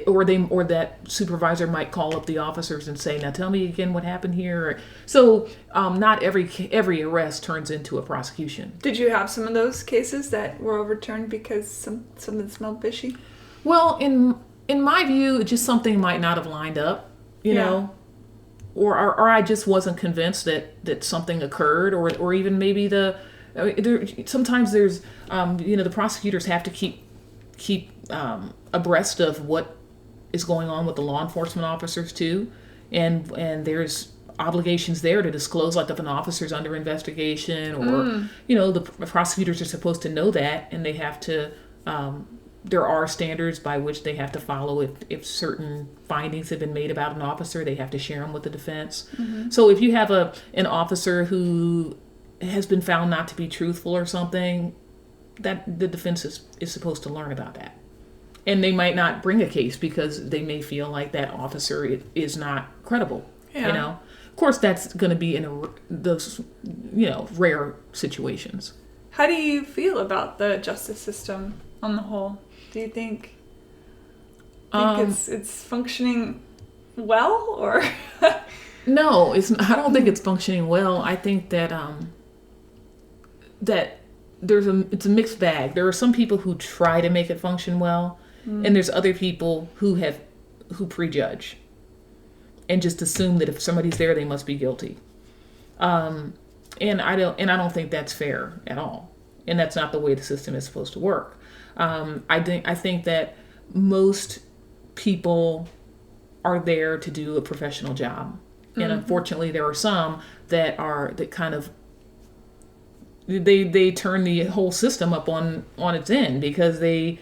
Or that supervisor might call up the officers and say, now tell me again what happened here. So not every arrest turns into a prosecution. Did you have some of those cases that were overturned because something smelled fishy? Well, in my view, just something might not have lined up, you know, or I just wasn't convinced that something occurred, or even maybe sometimes there's the prosecutors have to keep abreast of what is going on with the law enforcement officers too, and there's obligations there to disclose, like if an officer's under investigation, or the prosecutors are supposed to know that, and they have to there are standards by which they have to follow. If certain findings have been made about an officer, they have to share them with the defense. So if you have an officer who has been found not to be truthful or something, that the defense is supposed to learn about that. And they might not bring a case because they may feel like that officer is not credible. Yeah. Of course, that's going to be in those rare situations. How do you feel about the justice system on the whole? Do you think it's functioning well, or? No, I don't think it's functioning well. I think that that it's a mixed bag. There are some people who try to make it function well, and there's other people who prejudge. and just assume that if somebody's there, they must be guilty. And I don't think that's fair at all. And that's not the way the system is supposed to work. I think that most people are there to do a professional job. And unfortunately, there are some that kind of they turn the whole system up on its end because they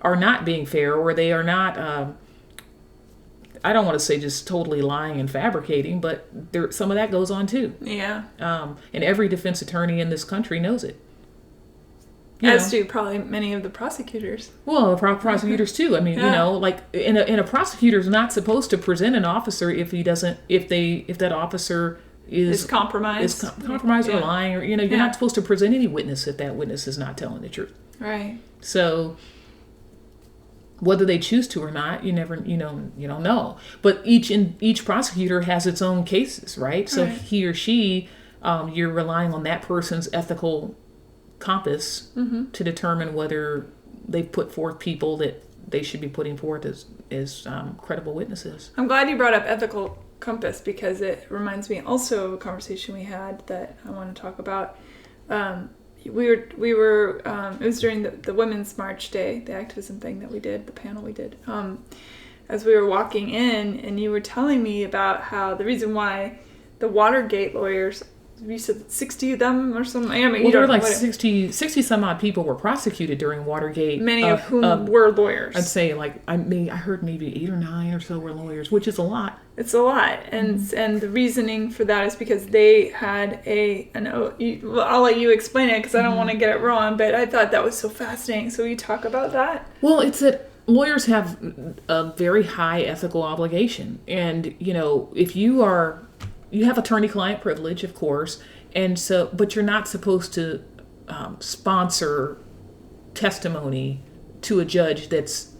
are not being fair, or they are not. I don't want to say just totally lying and fabricating, but some of that goes on too. Yeah. And every defense attorney in this country knows it. As do probably many of the prosecutors. Well, prosecutors too. I mean, like a prosecutor's not supposed to present an officer if that officer is compromised, or lying, or you're not supposed to present any witness if that witness is not telling the truth. Right. So whether they choose to or not, you don't know. But each prosecutor has its own cases, right? So he or she, you're relying on that person's ethical compass to determine whether they've put forth people that they should be putting forth as credible witnesses. I'm glad you brought up ethical compass, because it reminds me also of a conversation we had that I want to talk about. We were it was during the Women's March Day, the activism thing that we did, the panel we did. As we were walking in, and you were telling me about how the reason why the Watergate lawyers, you said 60 of them or something. I mean, there were like 60 some odd people were prosecuted during Watergate. Many of whom were lawyers. I'd say I heard maybe 8 or 9 or so were lawyers, which is a lot. It's a lot, and the reasoning for that is because they had I'll let you explain it because I don't want to get it wrong, but I thought that was so fascinating. So will you talk about that? Well, it's that lawyers have a very high ethical obligation, and if you have attorney-client privilege, of course, but you're not supposed to sponsor testimony to a judge that's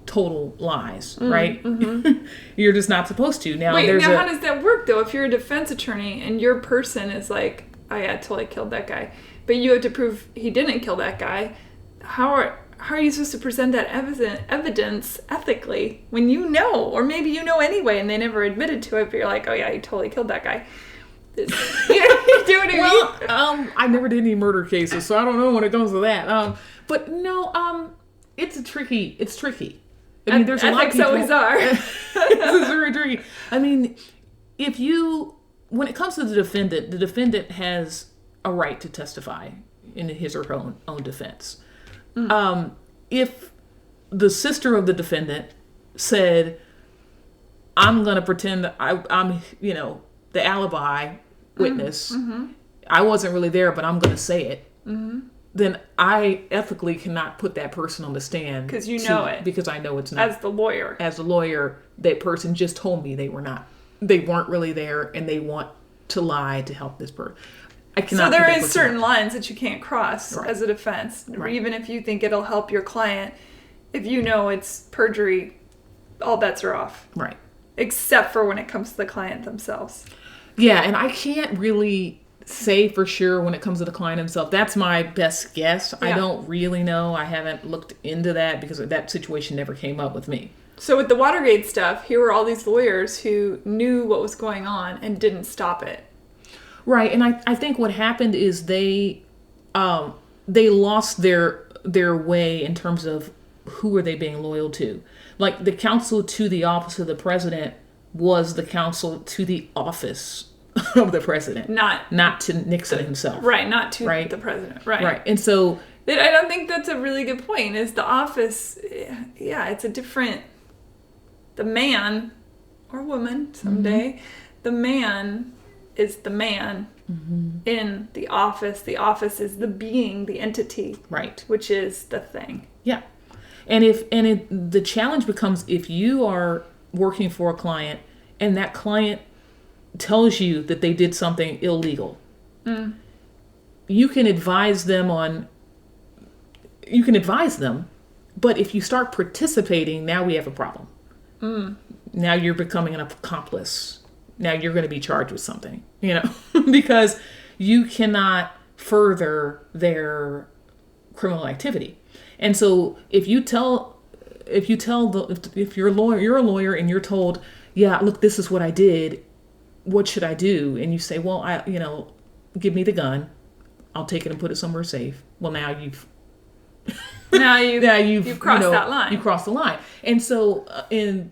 total lies, right? Mm-hmm. You're just not supposed to. Now, how does that work, though? If you're a defense attorney and your person is like, oh yeah, I totally killed that guy, but you have to prove he didn't kill that guy, how are you supposed to present that evidence ethically when you know, or maybe you know anyway and they never admitted to it, but you're like, oh yeah, he totally killed that guy. You do what I mean? I never did any murder cases, so I don't know when it comes to that. But no, it's tricky. I mean, there's a lot of people. Always are. It's very tricky. I mean, when it comes to the defendant has a right to testify in his or her own defense. If the sister of the defendant said, I'm going to pretend I'm the alibi witness, I wasn't really there, but I'm going to say it, then I ethically cannot put that person on the stand. Because you know it. Because I know it's not. As the lawyer, that person just told me they weren't really there, and they want to lie to help this person. So there is certain lines that you can't cross as a defense, even if you think it'll help your client. If you know it's perjury, all bets are off. Right. Except for when it comes to the client themselves. Yeah, and I can't really say for sure when it comes to the client himself. That's my best guess. Yeah. I don't really know. I haven't looked into that because that situation never came up with me. So with the Watergate stuff, here were all these lawyers who knew what was going on and didn't stop it. Right, and I think what happened is they lost their way in terms of who are they being loyal to. Like the counsel to the office of the president was the counsel to the office of the president, not to Nixon himself. Right, not to the president. Right. Right, and so I don't think that's a really good point. Is the office? Yeah, it's a different. The man or woman someday, the man is the man in the office. The office is the being, the entity, right? Which is the thing. Yeah, and the challenge becomes if you are working for a client and that client tells you that they did something illegal, you can advise them. But if you start participating, now we have a problem. Now you're becoming an accomplice. Now you're going to be charged with something, because you cannot further their criminal activity. And so if you're a lawyer and you're told, yeah, look, this is what I did. What should I do? And you say, well, give me the gun. I'll take it and put it somewhere safe. Well, now you've crossed that line. You crossed the line. And so,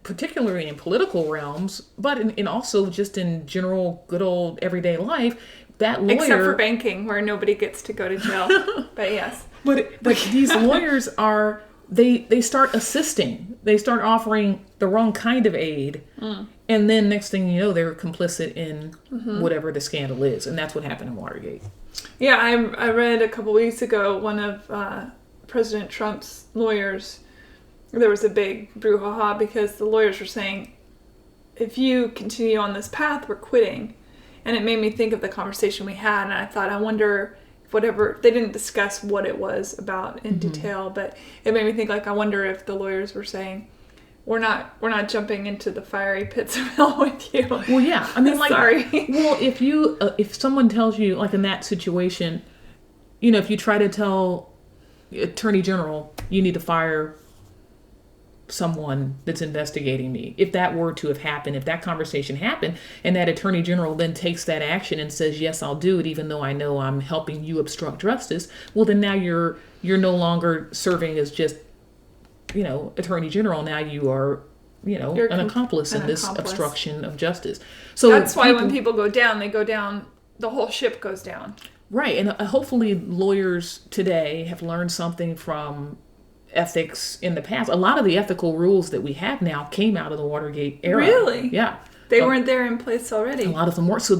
particularly in political realms, but in also just in general, good old everyday life, that lawyer, except for banking, where nobody gets to go to jail. But yes, but these lawyers are they start assisting. They start offering the wrong kind of aid, and then next thing you know, they're complicit in whatever the scandal is, and that's what happened in Watergate. Yeah, I read a couple weeks ago one of President Trump's lawyers. There was a big brouhaha because the lawyers were saying, if you continue on this path, we're quitting. And it made me think of the conversation we had, and I thought, I wonder if whatever, they didn't discuss what it was about in detail, but it made me think, like, I wonder if the lawyers were saying, we're not jumping into the fiery pits of hell with you. Well, yeah. I mean, like, sorry. Well, if someone tells you, like in that situation, if you try to tell Attorney General, you need to fire someone that's investigating me. If that were to have happened, if that conversation happened, and that Attorney General then takes that action and says, yes, I'll do it, even though I know I'm helping you obstruct justice, well, then now you're no longer serving as just, Attorney General. Now you are, an accomplice in this obstruction of justice. So that's why when people go down, they go down, the whole ship goes down. Right. And hopefully lawyers today have learned something from ethics in the past. A lot of the ethical rules that we have now came out of the Watergate era. Really? Yeah. They weren't there in place already. A lot of them weren't. So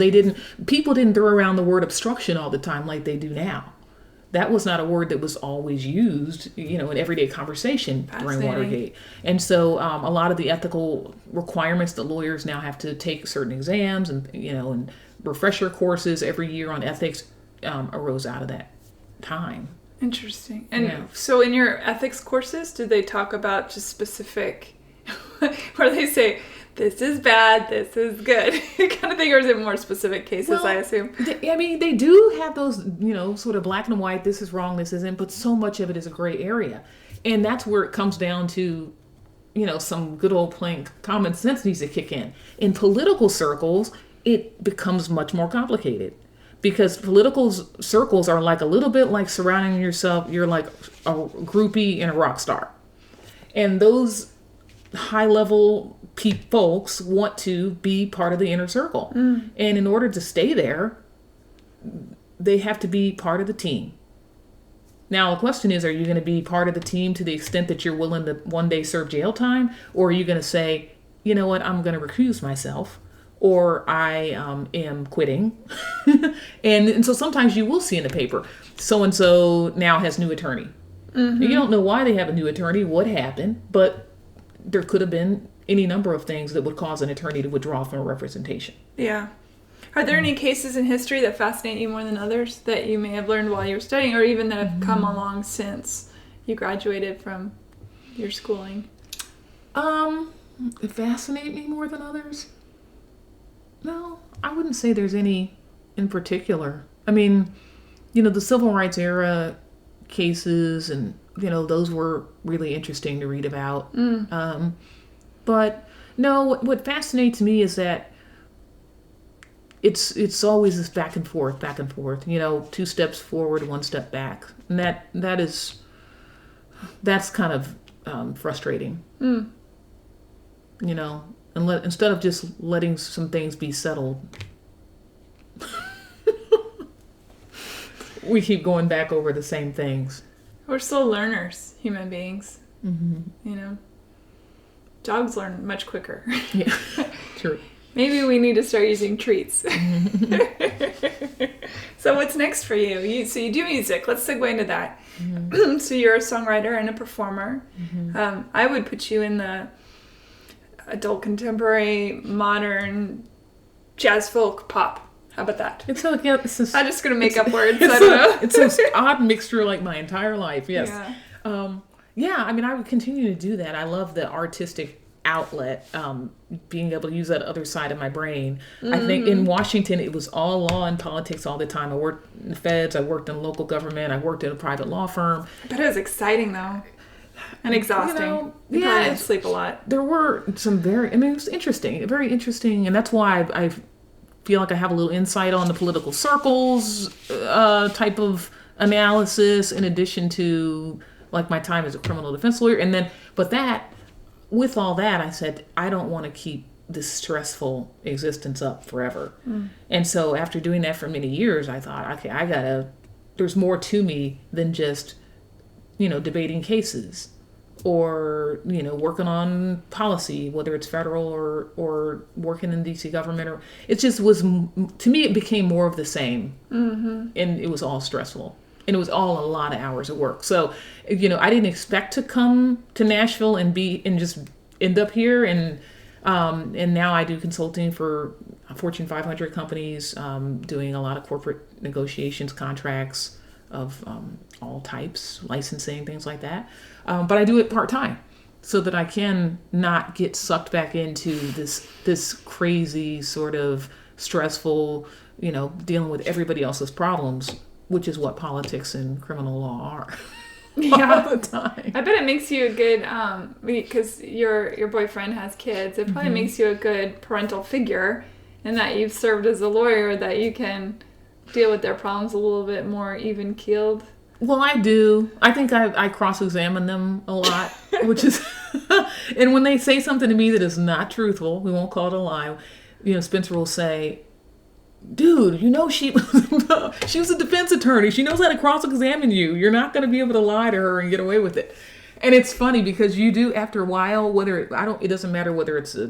people didn't throw around the word obstruction all the time like they do now. That was not a word that was always used, in everyday conversation during Watergate. And so a lot of the ethical requirements that lawyers now have to take certain exams and refresher courses every year on ethics arose out of that time. Interesting. And so in your ethics courses, did they talk about just specific, where they say, this is bad, this is good, kind of thing, or is it more specific cases, well, I assume? They do have those, sort of black and white, this is wrong, this isn't, but so much of it is a gray area. And that's where it comes down to, some good old plain common sense needs to kick in. In political circles, it becomes much more complicated. Because political circles are like a little bit like surrounding yourself, you're like a groupie and a rock star. And those high-level folks want to be part of the inner circle. And in order to stay there, they have to be part of the team. Now, the question is, are you going to be part of the team to the extent that you're willing to one day serve jail time? Or are you going to say, you know what, I'm going to recuse myself? Or I am quitting. and so sometimes you will see in the paper, so-and-so now has new attorney. You don't know why they have a new attorney, what happened, but there could have been any number of things that would cause an attorney to withdraw from a representation. Yeah. Are there any cases in history that fascinate you more than others that you may have learned while you were studying, or even that have come along since you graduated from your schooling? Fascinate me more than others? No, I wouldn't say there's any in particular. I mean, the civil rights era cases and, those were really interesting to read about. But no, what fascinates me is that it's always this back and forth, 2 steps forward, 1 step back. And that's kind of frustrating. Instead of just letting some things be settled, we keep going back over the same things. We're still learners, human beings. Dogs learn much quicker. Yeah, true. Maybe we need to start using treats. So what's next for you? So you do music. Let's segue into that. So you're a songwriter and a performer. I would put you in the adult contemporary, modern, jazz, folk, pop. How about that? I'm just going to make up words. I don't know. It's an odd mixture like my entire life, yes. Yeah. I would continue to do that. I love the artistic outlet, being able to use that other side of my brain. I think in Washington, it was all law and politics all the time. I worked in the feds, I worked in local government, I worked in a private law firm. I bet it was exciting, though. And exhausting. You probably didn't sleep a lot. There were some it was interesting, very interesting. And that's why I feel like I have a little insight on the political circles type of analysis, in addition to like my time as a criminal defense lawyer. And then, with all that, I said, I don't want to keep this stressful existence up forever. And so after doing that for many years, I thought, okay, there's more to me than just, debating cases or, working on policy, whether it's federal or working in D.C. government. Or it just was, to me, it became more of the same. And it was all stressful. And it was all a lot of hours of work. So, I didn't expect to come to Nashville and just end up here. And now I do consulting for Fortune 500 companies, doing a lot of corporate negotiations, contracts of all types, licensing, things like that. But I do it part-time so that I can not get sucked back into this crazy sort of stressful, dealing with everybody else's problems, which is what politics and criminal law are. All the time. I bet it makes you a good, because your boyfriend has kids, it probably makes you a good parental figure, and that you've served as a lawyer, that you can deal with their problems a little bit more even-keeled. Well, I do. I think I cross-examine them a lot, which is, and when they say something to me that is not truthful, we won't call it a lie, Spencer will say, dude, she was a defense attorney. She knows how to cross-examine you. You're not going to be able to lie to her and get away with it. And it's funny because you do, after a while, it doesn't matter whether it's a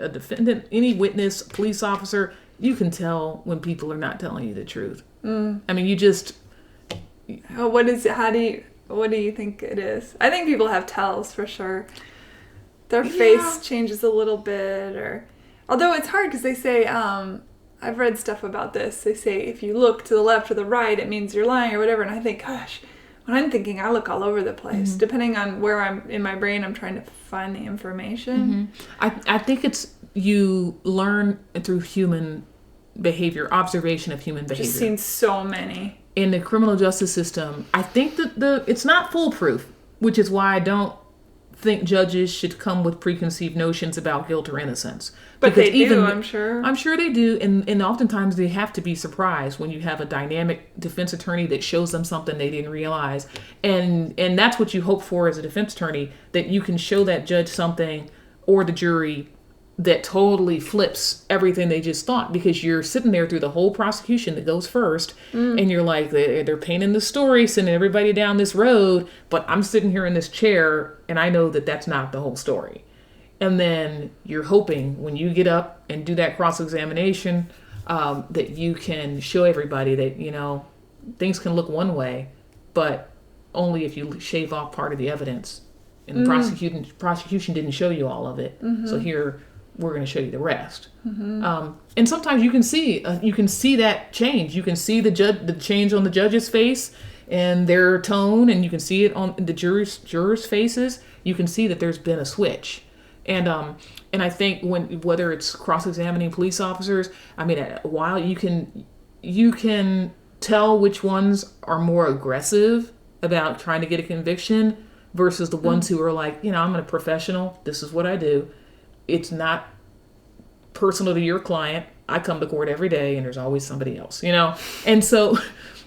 defendant, any witness, police officer, you can tell when people are not telling you the truth. I mean, you just... What do you think it is? I think people have tells for sure. Their face changes a little bit, although it's hard because they say, I've read stuff about this. They say if you look to the left or the right, it means you're lying or whatever. And I think, gosh, when I'm thinking, I look all over the place. Depending on where I'm in my brain, I'm trying to find the information. I think it's you learn through human behavior, observation of human behavior. Just seen so many. In the criminal justice system, I think that it's not foolproof, which is why I don't think judges should come with preconceived notions about guilt or innocence. But because they do, I'm sure. I'm sure they do, and oftentimes they have to be surprised when you have a dynamic defense attorney that shows them something they didn't realize. And that's what you hope for as a defense attorney, that you can show that judge something or the jury that totally flips everything they just thought, because you're sitting there through the whole prosecution that goes first, and you're like, they're painting the story, sending everybody down this road, but I'm sitting here in this chair, and I know that that's not the whole story. And then you're hoping when you get up and do that cross-examination that you can show everybody that, things can look one way, but only if you shave off part of the evidence. And the prosecution didn't show you all of it. So here, we're going to show you the rest. And sometimes you can see that change. You can see the change on the judge's face and their tone, and you can see it on the jurors' faces. You can see that there's been a switch. And I think whether it's cross-examining police officers, I mean, a while you can tell which ones are more aggressive about trying to get a conviction versus the ones who are like, I'm a professional. This is what I do. It's not personal to your client. I come to court every day, and there's always somebody else, And so,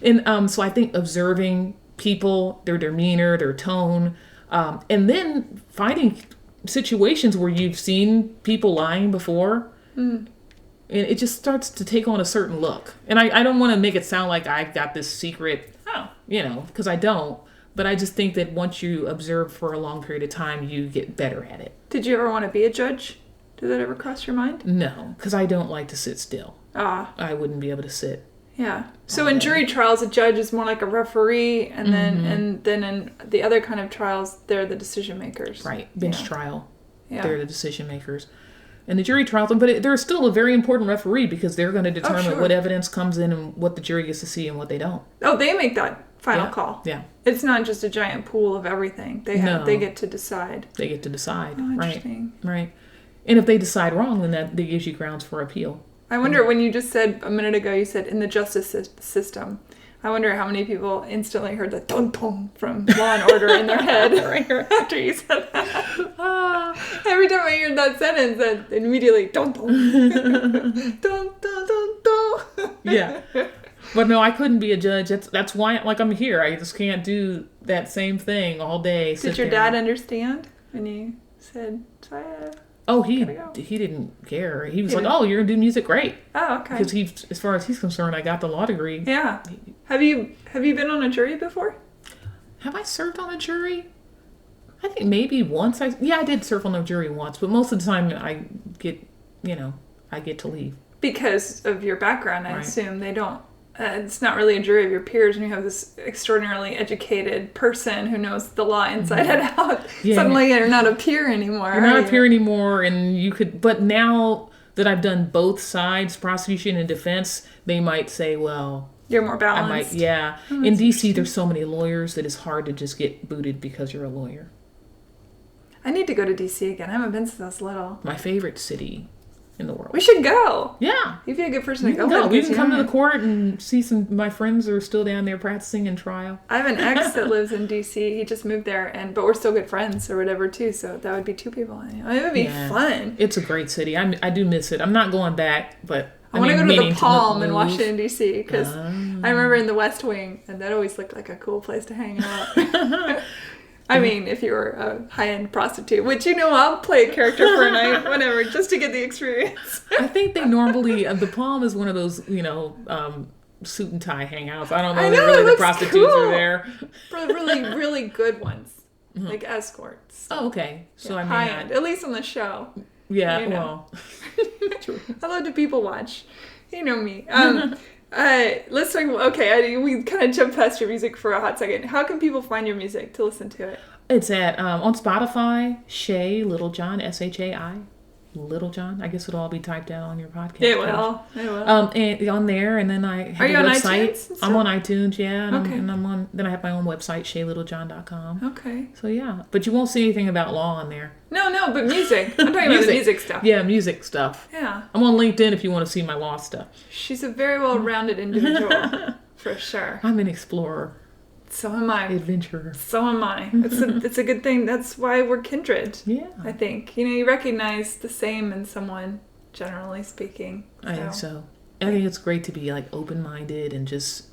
so I think observing people, their demeanor, their tone, and then finding situations where you've seen people lying before, and it just starts to take on a certain look. And I don't want to make it sound like I've got this secret, because I don't. But I just think that once you observe for a long period of time, you get better at it. Did you ever want to be a judge? Did that ever cross your mind? No, because I don't like to sit still. I wouldn't be able to sit. Yeah. So in jury trials, a judge is more like a referee, and then in the other kind of trials, they're the decision makers. Right. Bench trial. Yeah. They're the decision makers. And the jury trials, but they're still a very important referee, because they're going to determine what evidence comes in and what the jury gets to see and what they don't. Oh, they make that final call. Yeah. It's not just a giant pool of everything. They get to decide. They get to decide. Oh, interesting. Right. And if they decide wrong, then that gives you grounds for appeal. I wonder, when you just said a minute ago, you said in the justice system. I wonder how many people instantly heard the dun-dun from Law and Order in their head after you said that. Every time I hear that sentence, then immediately dun-dun. Dun-dun-dun-dun. Yeah. But no, I couldn't be a judge. That's why, like, I'm here. I just can't do that same thing all day. Did your dad understand when you said, oh, he didn't care. He was like, oh, you're going to do music? Great. Oh, okay. Because as far as he's concerned, I got the law degree. Yeah. Have you been on a jury before? Have I served on a jury? I think maybe once. I did serve on a jury once, but most of the time I get to leave. Because of your background, I assume they don't. It's not really a jury of your peers, and you have this extraordinarily educated person who knows the law inside and out. Yeah. Suddenly you're not a peer anymore. You're not a peer anymore, and you could. But now that I've done both sides, prosecution and defense, they might say, well, you're more balanced. In D.C., there's so many lawyers that it's hard to just get booted because you're a lawyer. I need to go to D.C. again. I haven't been since I was little. My favorite city in the world. We should go. Yeah. You'd be a good person to go. We can come to the court and see my friends are still down there practicing in trial. I have an ex that lives in D.C. He just moved there, but we're still good friends or whatever too, so that would be 2 people. It would be fun. It's a great city. I do miss it. I'm not going back, but I want to go to the Palm in Washington, D.C. because I remember in the West Wing, and that always looked like a cool place to hang out. I mean, if you were a high-end prostitute, which, I'll play a character for a night, whatever, just to get the experience. I think they normally, the Palm is one of those, suit and tie hangouts. I don't know if really the prostitutes are there. Really, really good ones, like escorts. Oh, okay. So I mean, high-end, at least on the show. Yeah, well. I love to people watch. You know me. Let's talk about, we kind of jumped past your music for a hot second. How can people find your music to listen to it? It's at, on Spotify, Shai Littlejohn, S-H-A-I, Littlejohn. I guess it'll all be typed out on your podcast. It will. And on there, and then I have a website. iTunes? I'm on iTunes, yeah. And then I have my own website, ShaiLittlejohn.com. Okay. So yeah, but you won't see anything about law on there. No, but music. I'm talking about the music stuff. Yeah, music stuff. Yeah. I'm on LinkedIn if you want to see my law stuff. She's a very well-rounded individual, for sure. I'm an explorer. So am I. Adventurer. So am I. It's a good thing. That's why we're kindred. Yeah. I think. You recognize the same in someone, generally speaking. So. I think so. I think it's great to be open-minded and just,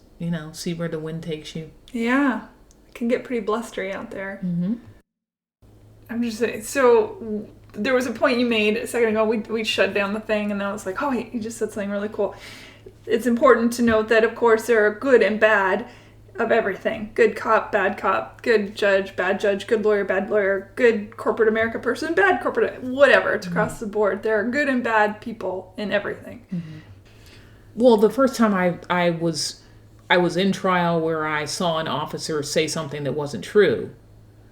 see where the wind takes you. Yeah. It can get pretty blustery out there. Mm-hmm. I'm just saying. So there was a point you made a second ago. We shut down the thing, and then I was like, oh, wait, you just said something really cool. It's important to note that, of course, there are good and bad of everything. Good cop, good judge, bad judge, good lawyer, good corporate America person, bad corporate, whatever. It's across the board. There are good and bad people in everything. Mm-hmm. Well, the first time I was in trial where I saw an officer say something that wasn't true.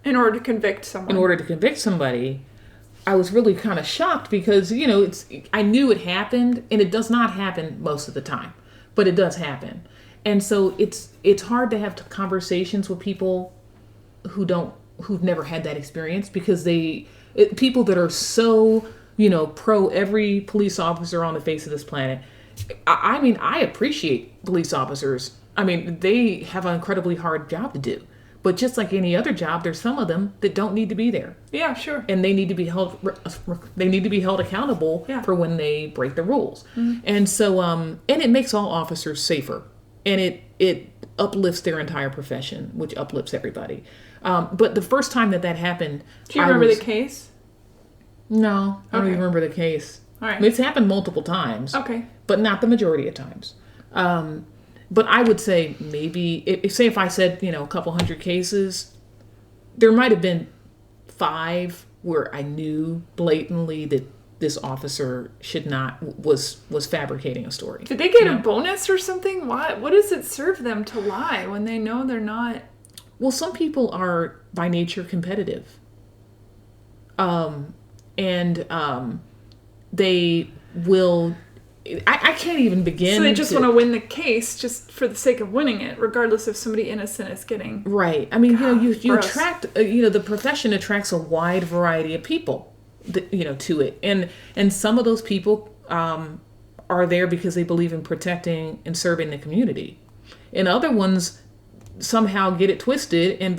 In order to convict somebody, I was really kind of shocked because, I knew it happened, and it does not happen most of the time, but it does happen. And so it's hard to have conversations with people who've never had that experience because people that are so, pro every police officer on the face of this planet. I mean, I appreciate police officers. I mean, they have an incredibly hard job to do. But just like any other job, there's some of them that don't need to be there. Yeah, sure. And they need to be held accountable for when they break the rules. Mm-hmm. And so, and it makes all officers safer. And it uplifts their entire profession, which uplifts everybody. But the first time that happened... Do you remember the case? No, I don't even remember the case. All right. I mean, it's happened multiple times. Okay. But not the majority of times. But I would say maybe, if I said, a couple hundred cases, there might have been 5 where I knew blatantly that this officer was fabricating a story. Did they get a bonus or something? What does it serve them to lie when they know they're not? Well, some people are by nature competitive. They will... I can't even begin. So they just want to win the case just for the sake of winning it, regardless if somebody innocent is getting... Right. I mean, you attract, the profession attracts a wide variety of people, to it. And some of those people are there because they believe in protecting and serving the community. And other ones somehow get it twisted and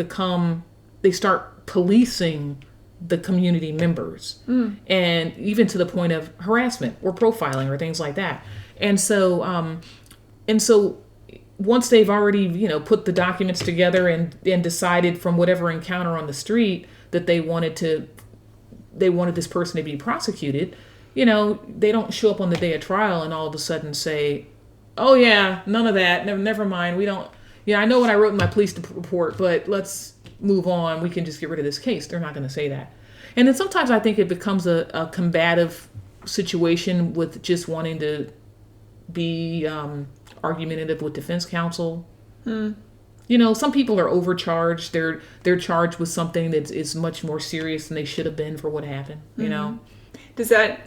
they start policing the community members, and even to the point of harassment or profiling or things like that. And so once they've already, put the documents together and decided from whatever encounter on the street that they wanted this person to be prosecuted, they don't show up on the day of trial and all of a sudden say, oh yeah, none of that, never mind, we don't, I know what I wrote in my police report, but let's move on, we can just get rid of this case. They're not going to say that. And then sometimes I think it becomes a combative situation with just wanting to be argumentative with defense counsel. Some people are overcharged. They're charged with something that is much more serious than they should have been for what happened. Does that?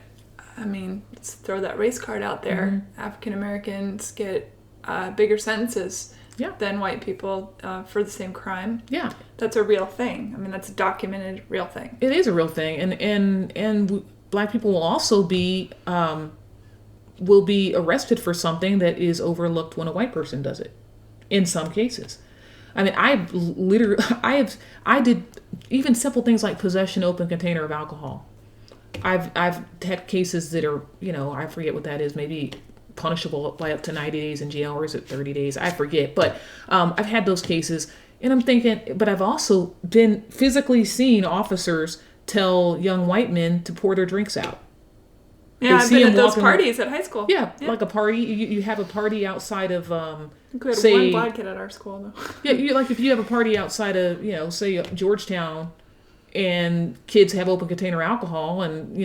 Let's throw that race card out there. African Americans get bigger sentences than white people for the same crime. Yeah, that's a real thing. That's a documented real thing. It is a real thing, and Black people will also be arrested for something that is overlooked when a white person does it. In some cases, I did even simple things like possession open container of alcohol. I've had cases that are, I forget what that is, maybe punishable by up to 90 days in jail, or is it 30 days? I forget. But I've had those cases, and I'm thinking, but I've also been physically seen officers tell young white men to pour their drinks out. Yeah, I've been at those parties at high school. Yeah, like a party. You have a party outside of, we had one black kid at our school, though. Yeah, like if you have a party outside of, say Georgetown, and kids have open container alcohol, and,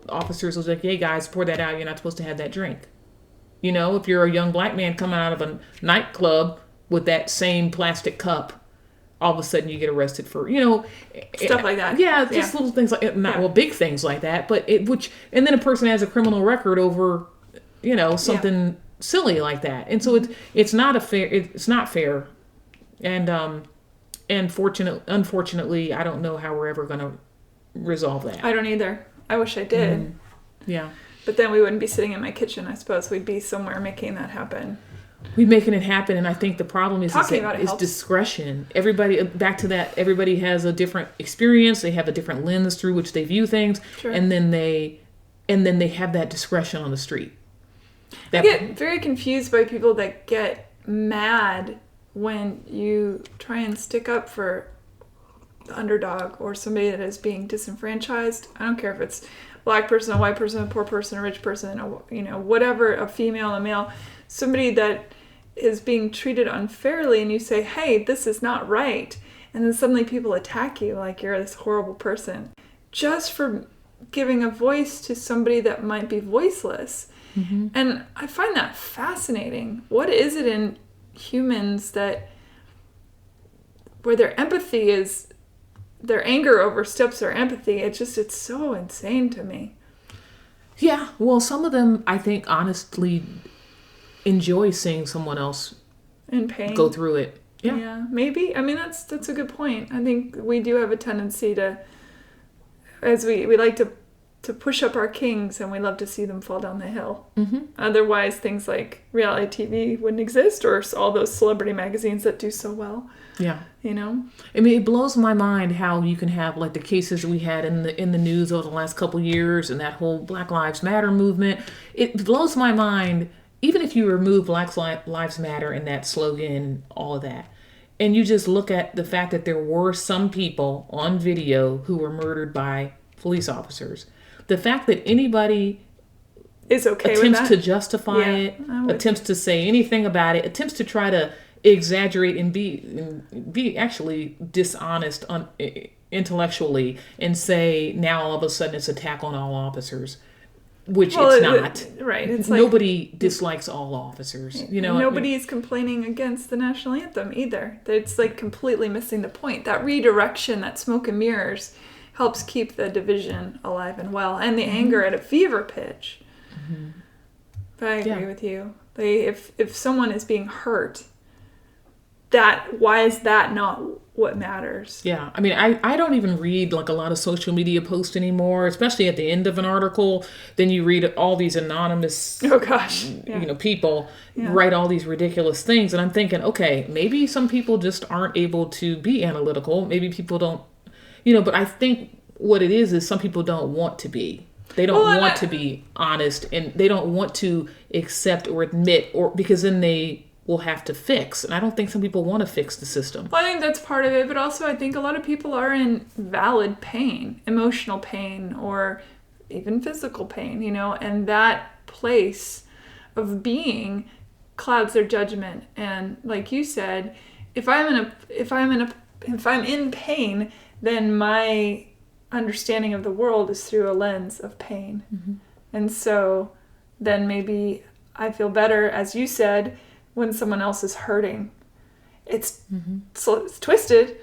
officers will say, hey, guys, pour that out. You're not supposed to have that drink. If you're a young black man coming out of a nightclub with that same plastic cup, all of a sudden you get arrested for, stuff like that. Yeah, just little things big things like that, but and then a person has a criminal record over, something silly like that. And so it's not fair. And unfortunately, I don't know how we're ever going to resolve that. I don't either. I wish I did. Yeah. But then we wouldn't be sitting in my kitchen, I suppose. We'd be somewhere making that happen. We're making it happen, and I think the problem is discretion. Everybody, back to that, everybody has a different experience. They have a different lens through which they view things, sure. and then they have that discretion on the street. I get very confused by people that get mad when you try and stick up for the underdog or somebody that is being disenfranchised. I don't care if it's a black person, a white person, a poor person, a rich person, whatever, a female, a male, somebody that is being treated unfairly, and you say, hey, this is not right. And then suddenly people attack you like you're this horrible person just for giving a voice to somebody that might be voiceless. Mm-hmm. And I find that fascinating. What is it in humans where their empathy is, their anger oversteps their empathy? It's so insane to me. Yeah, well, some of them, I think, honestly enjoy seeing someone else in pain go through it. Yeah, maybe. That's a good point. I think we do have a tendency to, as we like to push up our kings, and we love to see them fall down the hill. Mm-hmm. Otherwise, things like reality TV wouldn't exist, or all those celebrity magazines that do so well. Yeah. It blows my mind how you can have like the cases we had in the news over the last couple of years, and that whole Black Lives Matter movement. It blows my mind. Even if you remove Black Lives Matter and that slogan, all of that, and you just look at the fact that there were some people on video who were murdered by police officers, the fact that anybody is okay attempts with that? To justify it, attempts to say anything about it, attempts to try to exaggerate and be actually dishonest intellectually, and say now all of a sudden it's attack on all officers. Which it's not. Right. It's nobody dislikes all officers. Nobody's complaining against the national anthem either. It's like completely missing the point. That redirection, that smoke and mirrors, helps keep the division alive and well, and the anger at a fever pitch. Mm-hmm. But I agree with you. If someone is being hurt, why is that not what matters. Yeah. I mean, I don't even read like a lot of social media posts anymore, especially at the end of an article. Then you read all these anonymous, Oh gosh, yeah. People write all these ridiculous things. And I'm thinking, okay, maybe some people just aren't able to be analytical. Maybe people don't, but I think what it is some people don't want to be. They don't want to be honest, and they don't want to accept or admit, or because then they will have to fix. And I don't think some people want to fix the system. Well, I think that's part of it, but also I think a lot of people are in valid pain, emotional pain, or even physical pain, and that place of being clouds their judgment. And like you said, if I'm in pain, then my understanding of the world is through a lens of pain. Mm-hmm. And so then maybe I feel better, as you said, when someone else is hurting. It's twisted,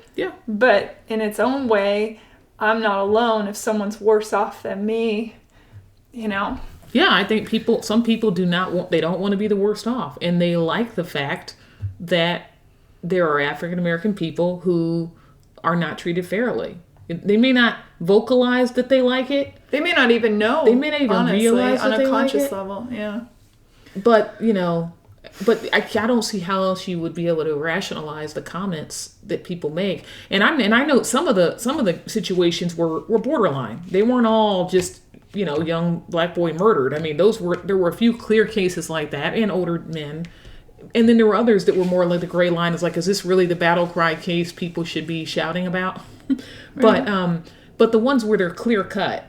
but in its own way, I'm not alone if someone's worse off than me, Yeah, I think some people they don't want to be the worst off. And they like the fact that there are African American people who are not treated fairly. They may not vocalize that they like it. They may not even know. They may not even realize on that a they conscious like it. level, yeah. But, I don't see how else you would be able to rationalize the comments that people make. And I know some of the situations were borderline. They weren't all just, young black boy murdered. I mean, there were a few clear cases like that, and older men. And then there were others that were more like the gray line. Is like, is this really the battle cry case people should be shouting about? But the ones where they're clear cut,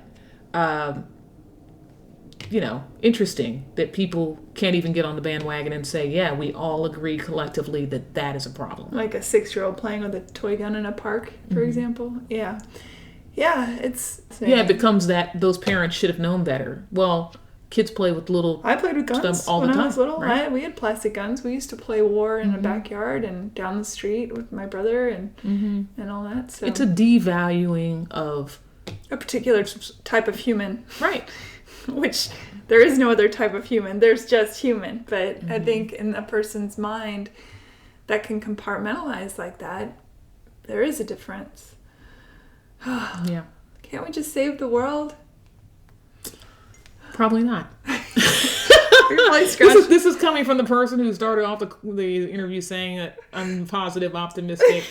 interesting that people can't even get on the bandwagon and say, yeah, we all agree collectively that is a problem. Like a 6-year-old playing with a toy gun in a park, for example. Yeah. Yeah, it becomes that those parents should have known better. Well, kids play with little I played with guns all the when time. I was little. Right? We had plastic guns. We used to play war in a backyard and down the street with my brother and all that. So it's a devaluing of a particular type of human. Right. Which there is no other type of human. There's just human. But I think in a person's mind that can compartmentalize like that, there is a difference. Yeah. Can't we just save the world? Probably not. This is coming from the person who started off the interview saying that I'm positive, optimistic.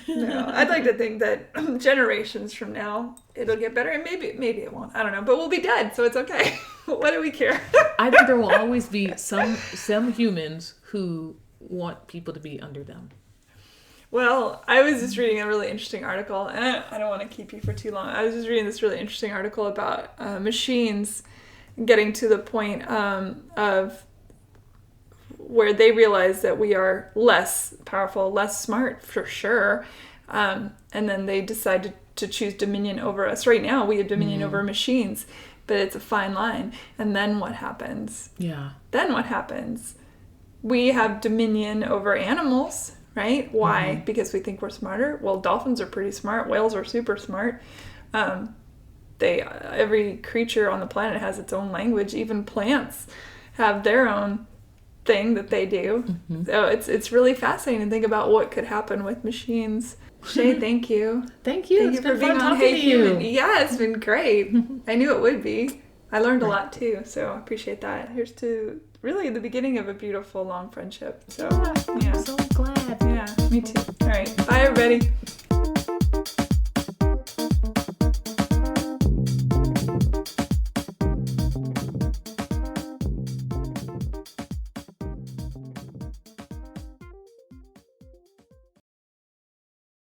No, I'd like to think that generations from now it'll get better, and maybe it won't. I don't know, but we'll be dead, so it's okay. What do we care? I think there will always be some humans who want people to be under them. Well, I was just reading a really interesting article, and I don't want to keep you for too long. I was just reading this really interesting article about machines getting to the point of where they realize that we are less powerful, less smart, for sure. And then they decide to choose dominion over us. Right now, we have dominion over machines, but it's a fine line. And then what happens? Yeah. Then what happens? We have dominion over animals, right? Why? Because we think we're smarter? Well, dolphins are pretty smart. Whales are super smart. Every creature on the planet has its own language. Even plants have their own thing that they do. So it's really fascinating to think about what could happen with machines. Shay, thank you. Thank you. Thank you for being on Hey Human. Yeah, it's been great. I knew it would be. I learned a lot too, so I appreciate that. Here's to really the beginning of a beautiful long friendship. So yeah. I'm so glad. Yeah, me too. All right. Bye everybody.